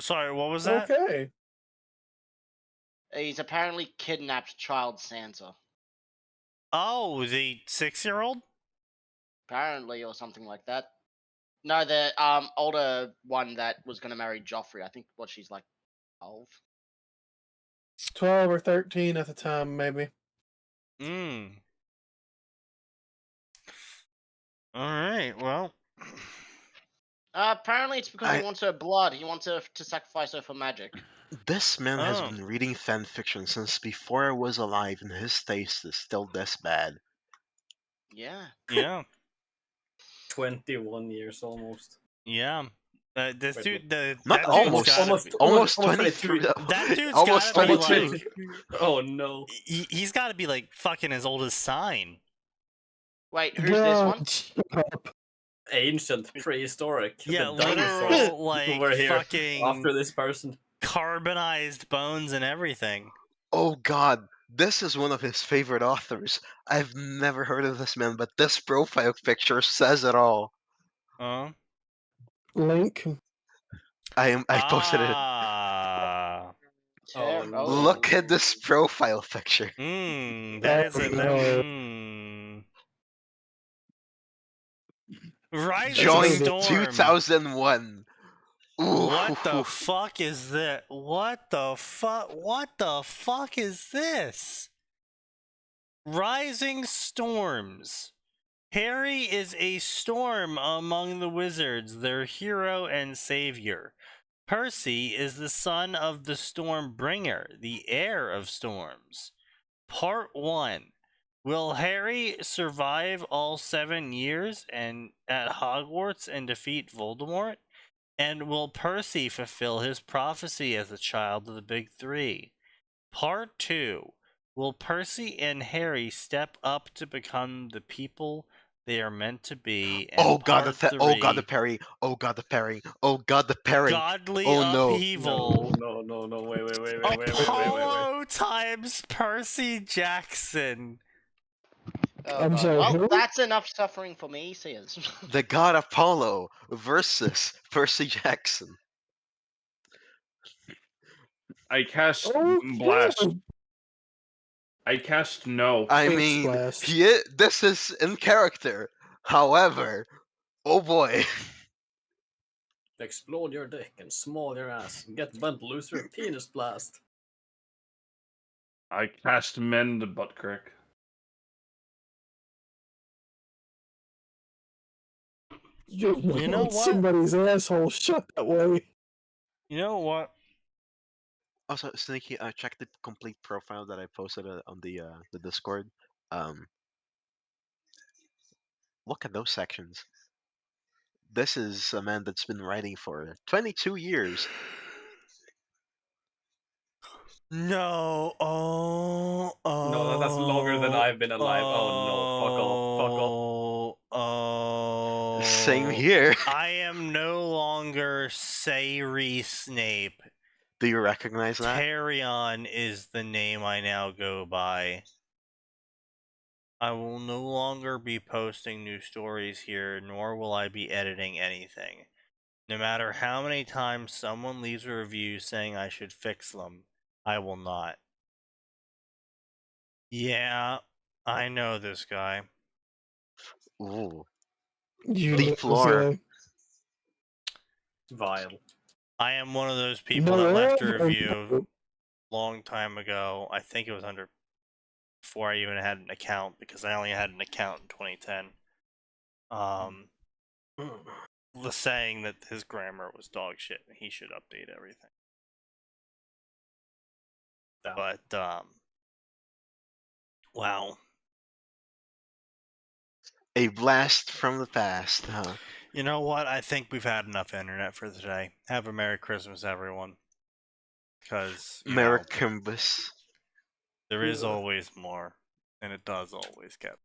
Sorry, what was that? Okay. He's apparently kidnapped child Sansa. Oh, the 6-year-old? Apparently, or something like that. No, the older one that was gonna marry Joffrey. I think she's like 12. 12 or 13 at the time, maybe. Alright, well. Apparently, it's because he wants her blood. He wants her to sacrifice her for magic. This man has been reading fanfiction since before I was alive, and his taste is still this bad. Yeah. Yeah. 21 years almost. Yeah. This dude, not almost, almost 23. That dude's almost gotta be 22. like, oh no. He's gotta be like fucking as old as Sign. Wait, who's this one? Ancient, prehistoric. Yeah, the dinosaurs literal, like, were here fucking after this person. Carbonized bones and everything. Oh god, this is one of his favorite authors. I've never heard of this man, but this profile picture says it all. Link. I posted it. Ah. Oh, no. Look at this profile picture. That is it. no. Rising Joined Storm. 2001. What the Ooh. fuck is that? What the fuck? What the fuck is this? Rising Storms. Harry is a storm among the wizards, their hero and savior. Percy is the son of the Stormbringer, the heir of storms. Part 1. Will Harry survive all 7 years and at Hogwarts and defeat Voldemort? And will Percy fulfill his prophecy as a child of the Big Three? Part 2. Will Percy and Harry step up to become the people they are meant to be? And Oh god, part oh god, the 3. parry. Oh god, the parry. Oh god, the parry. Godly Oh no. upheaval. No. Wait. Apollo times Percy Jackson. Oh, I'm God. sorry, Well, who? that's enough suffering for me. See us. The god Apollo versus Percy Jackson. I cast Oh, blast. yeah. I cast no. I It's mean, blast. this is in character. However, oh boy. Explode your dick and small your ass. Get bent loose your penis blast. I cast mend butt crack. You know what? Somebody's asshole shut that way. You know what? Also, Sneaky, check the complete profile that I posted on the Discord. Look at those sections. This is a man that's been writing for 22 years. No. Oh. No, that's longer than I've been alive. Oh no, fuck off. Oh. Same here. I am no longer Sayri Snape. Do you recognize that? Tarion is the name I now go by. I will no longer be posting new stories here, nor will I be editing anything. No matter how many times someone leaves a review saying I should fix them, I will not. Yeah, I know this guy. Ooh. You Deep lore. Vile. I am one of those people that No, left a no. review long time ago. I think it was before I even had an account, because I only had an account in 2010. Was saying that his grammar was dog shit and he should update everything. Damn. But wow. A blast from the past, huh? You know what? I think we've had enough internet for today. Have a Merry Christmas, everyone. Because Merry Christmas. there is always more, and it does always get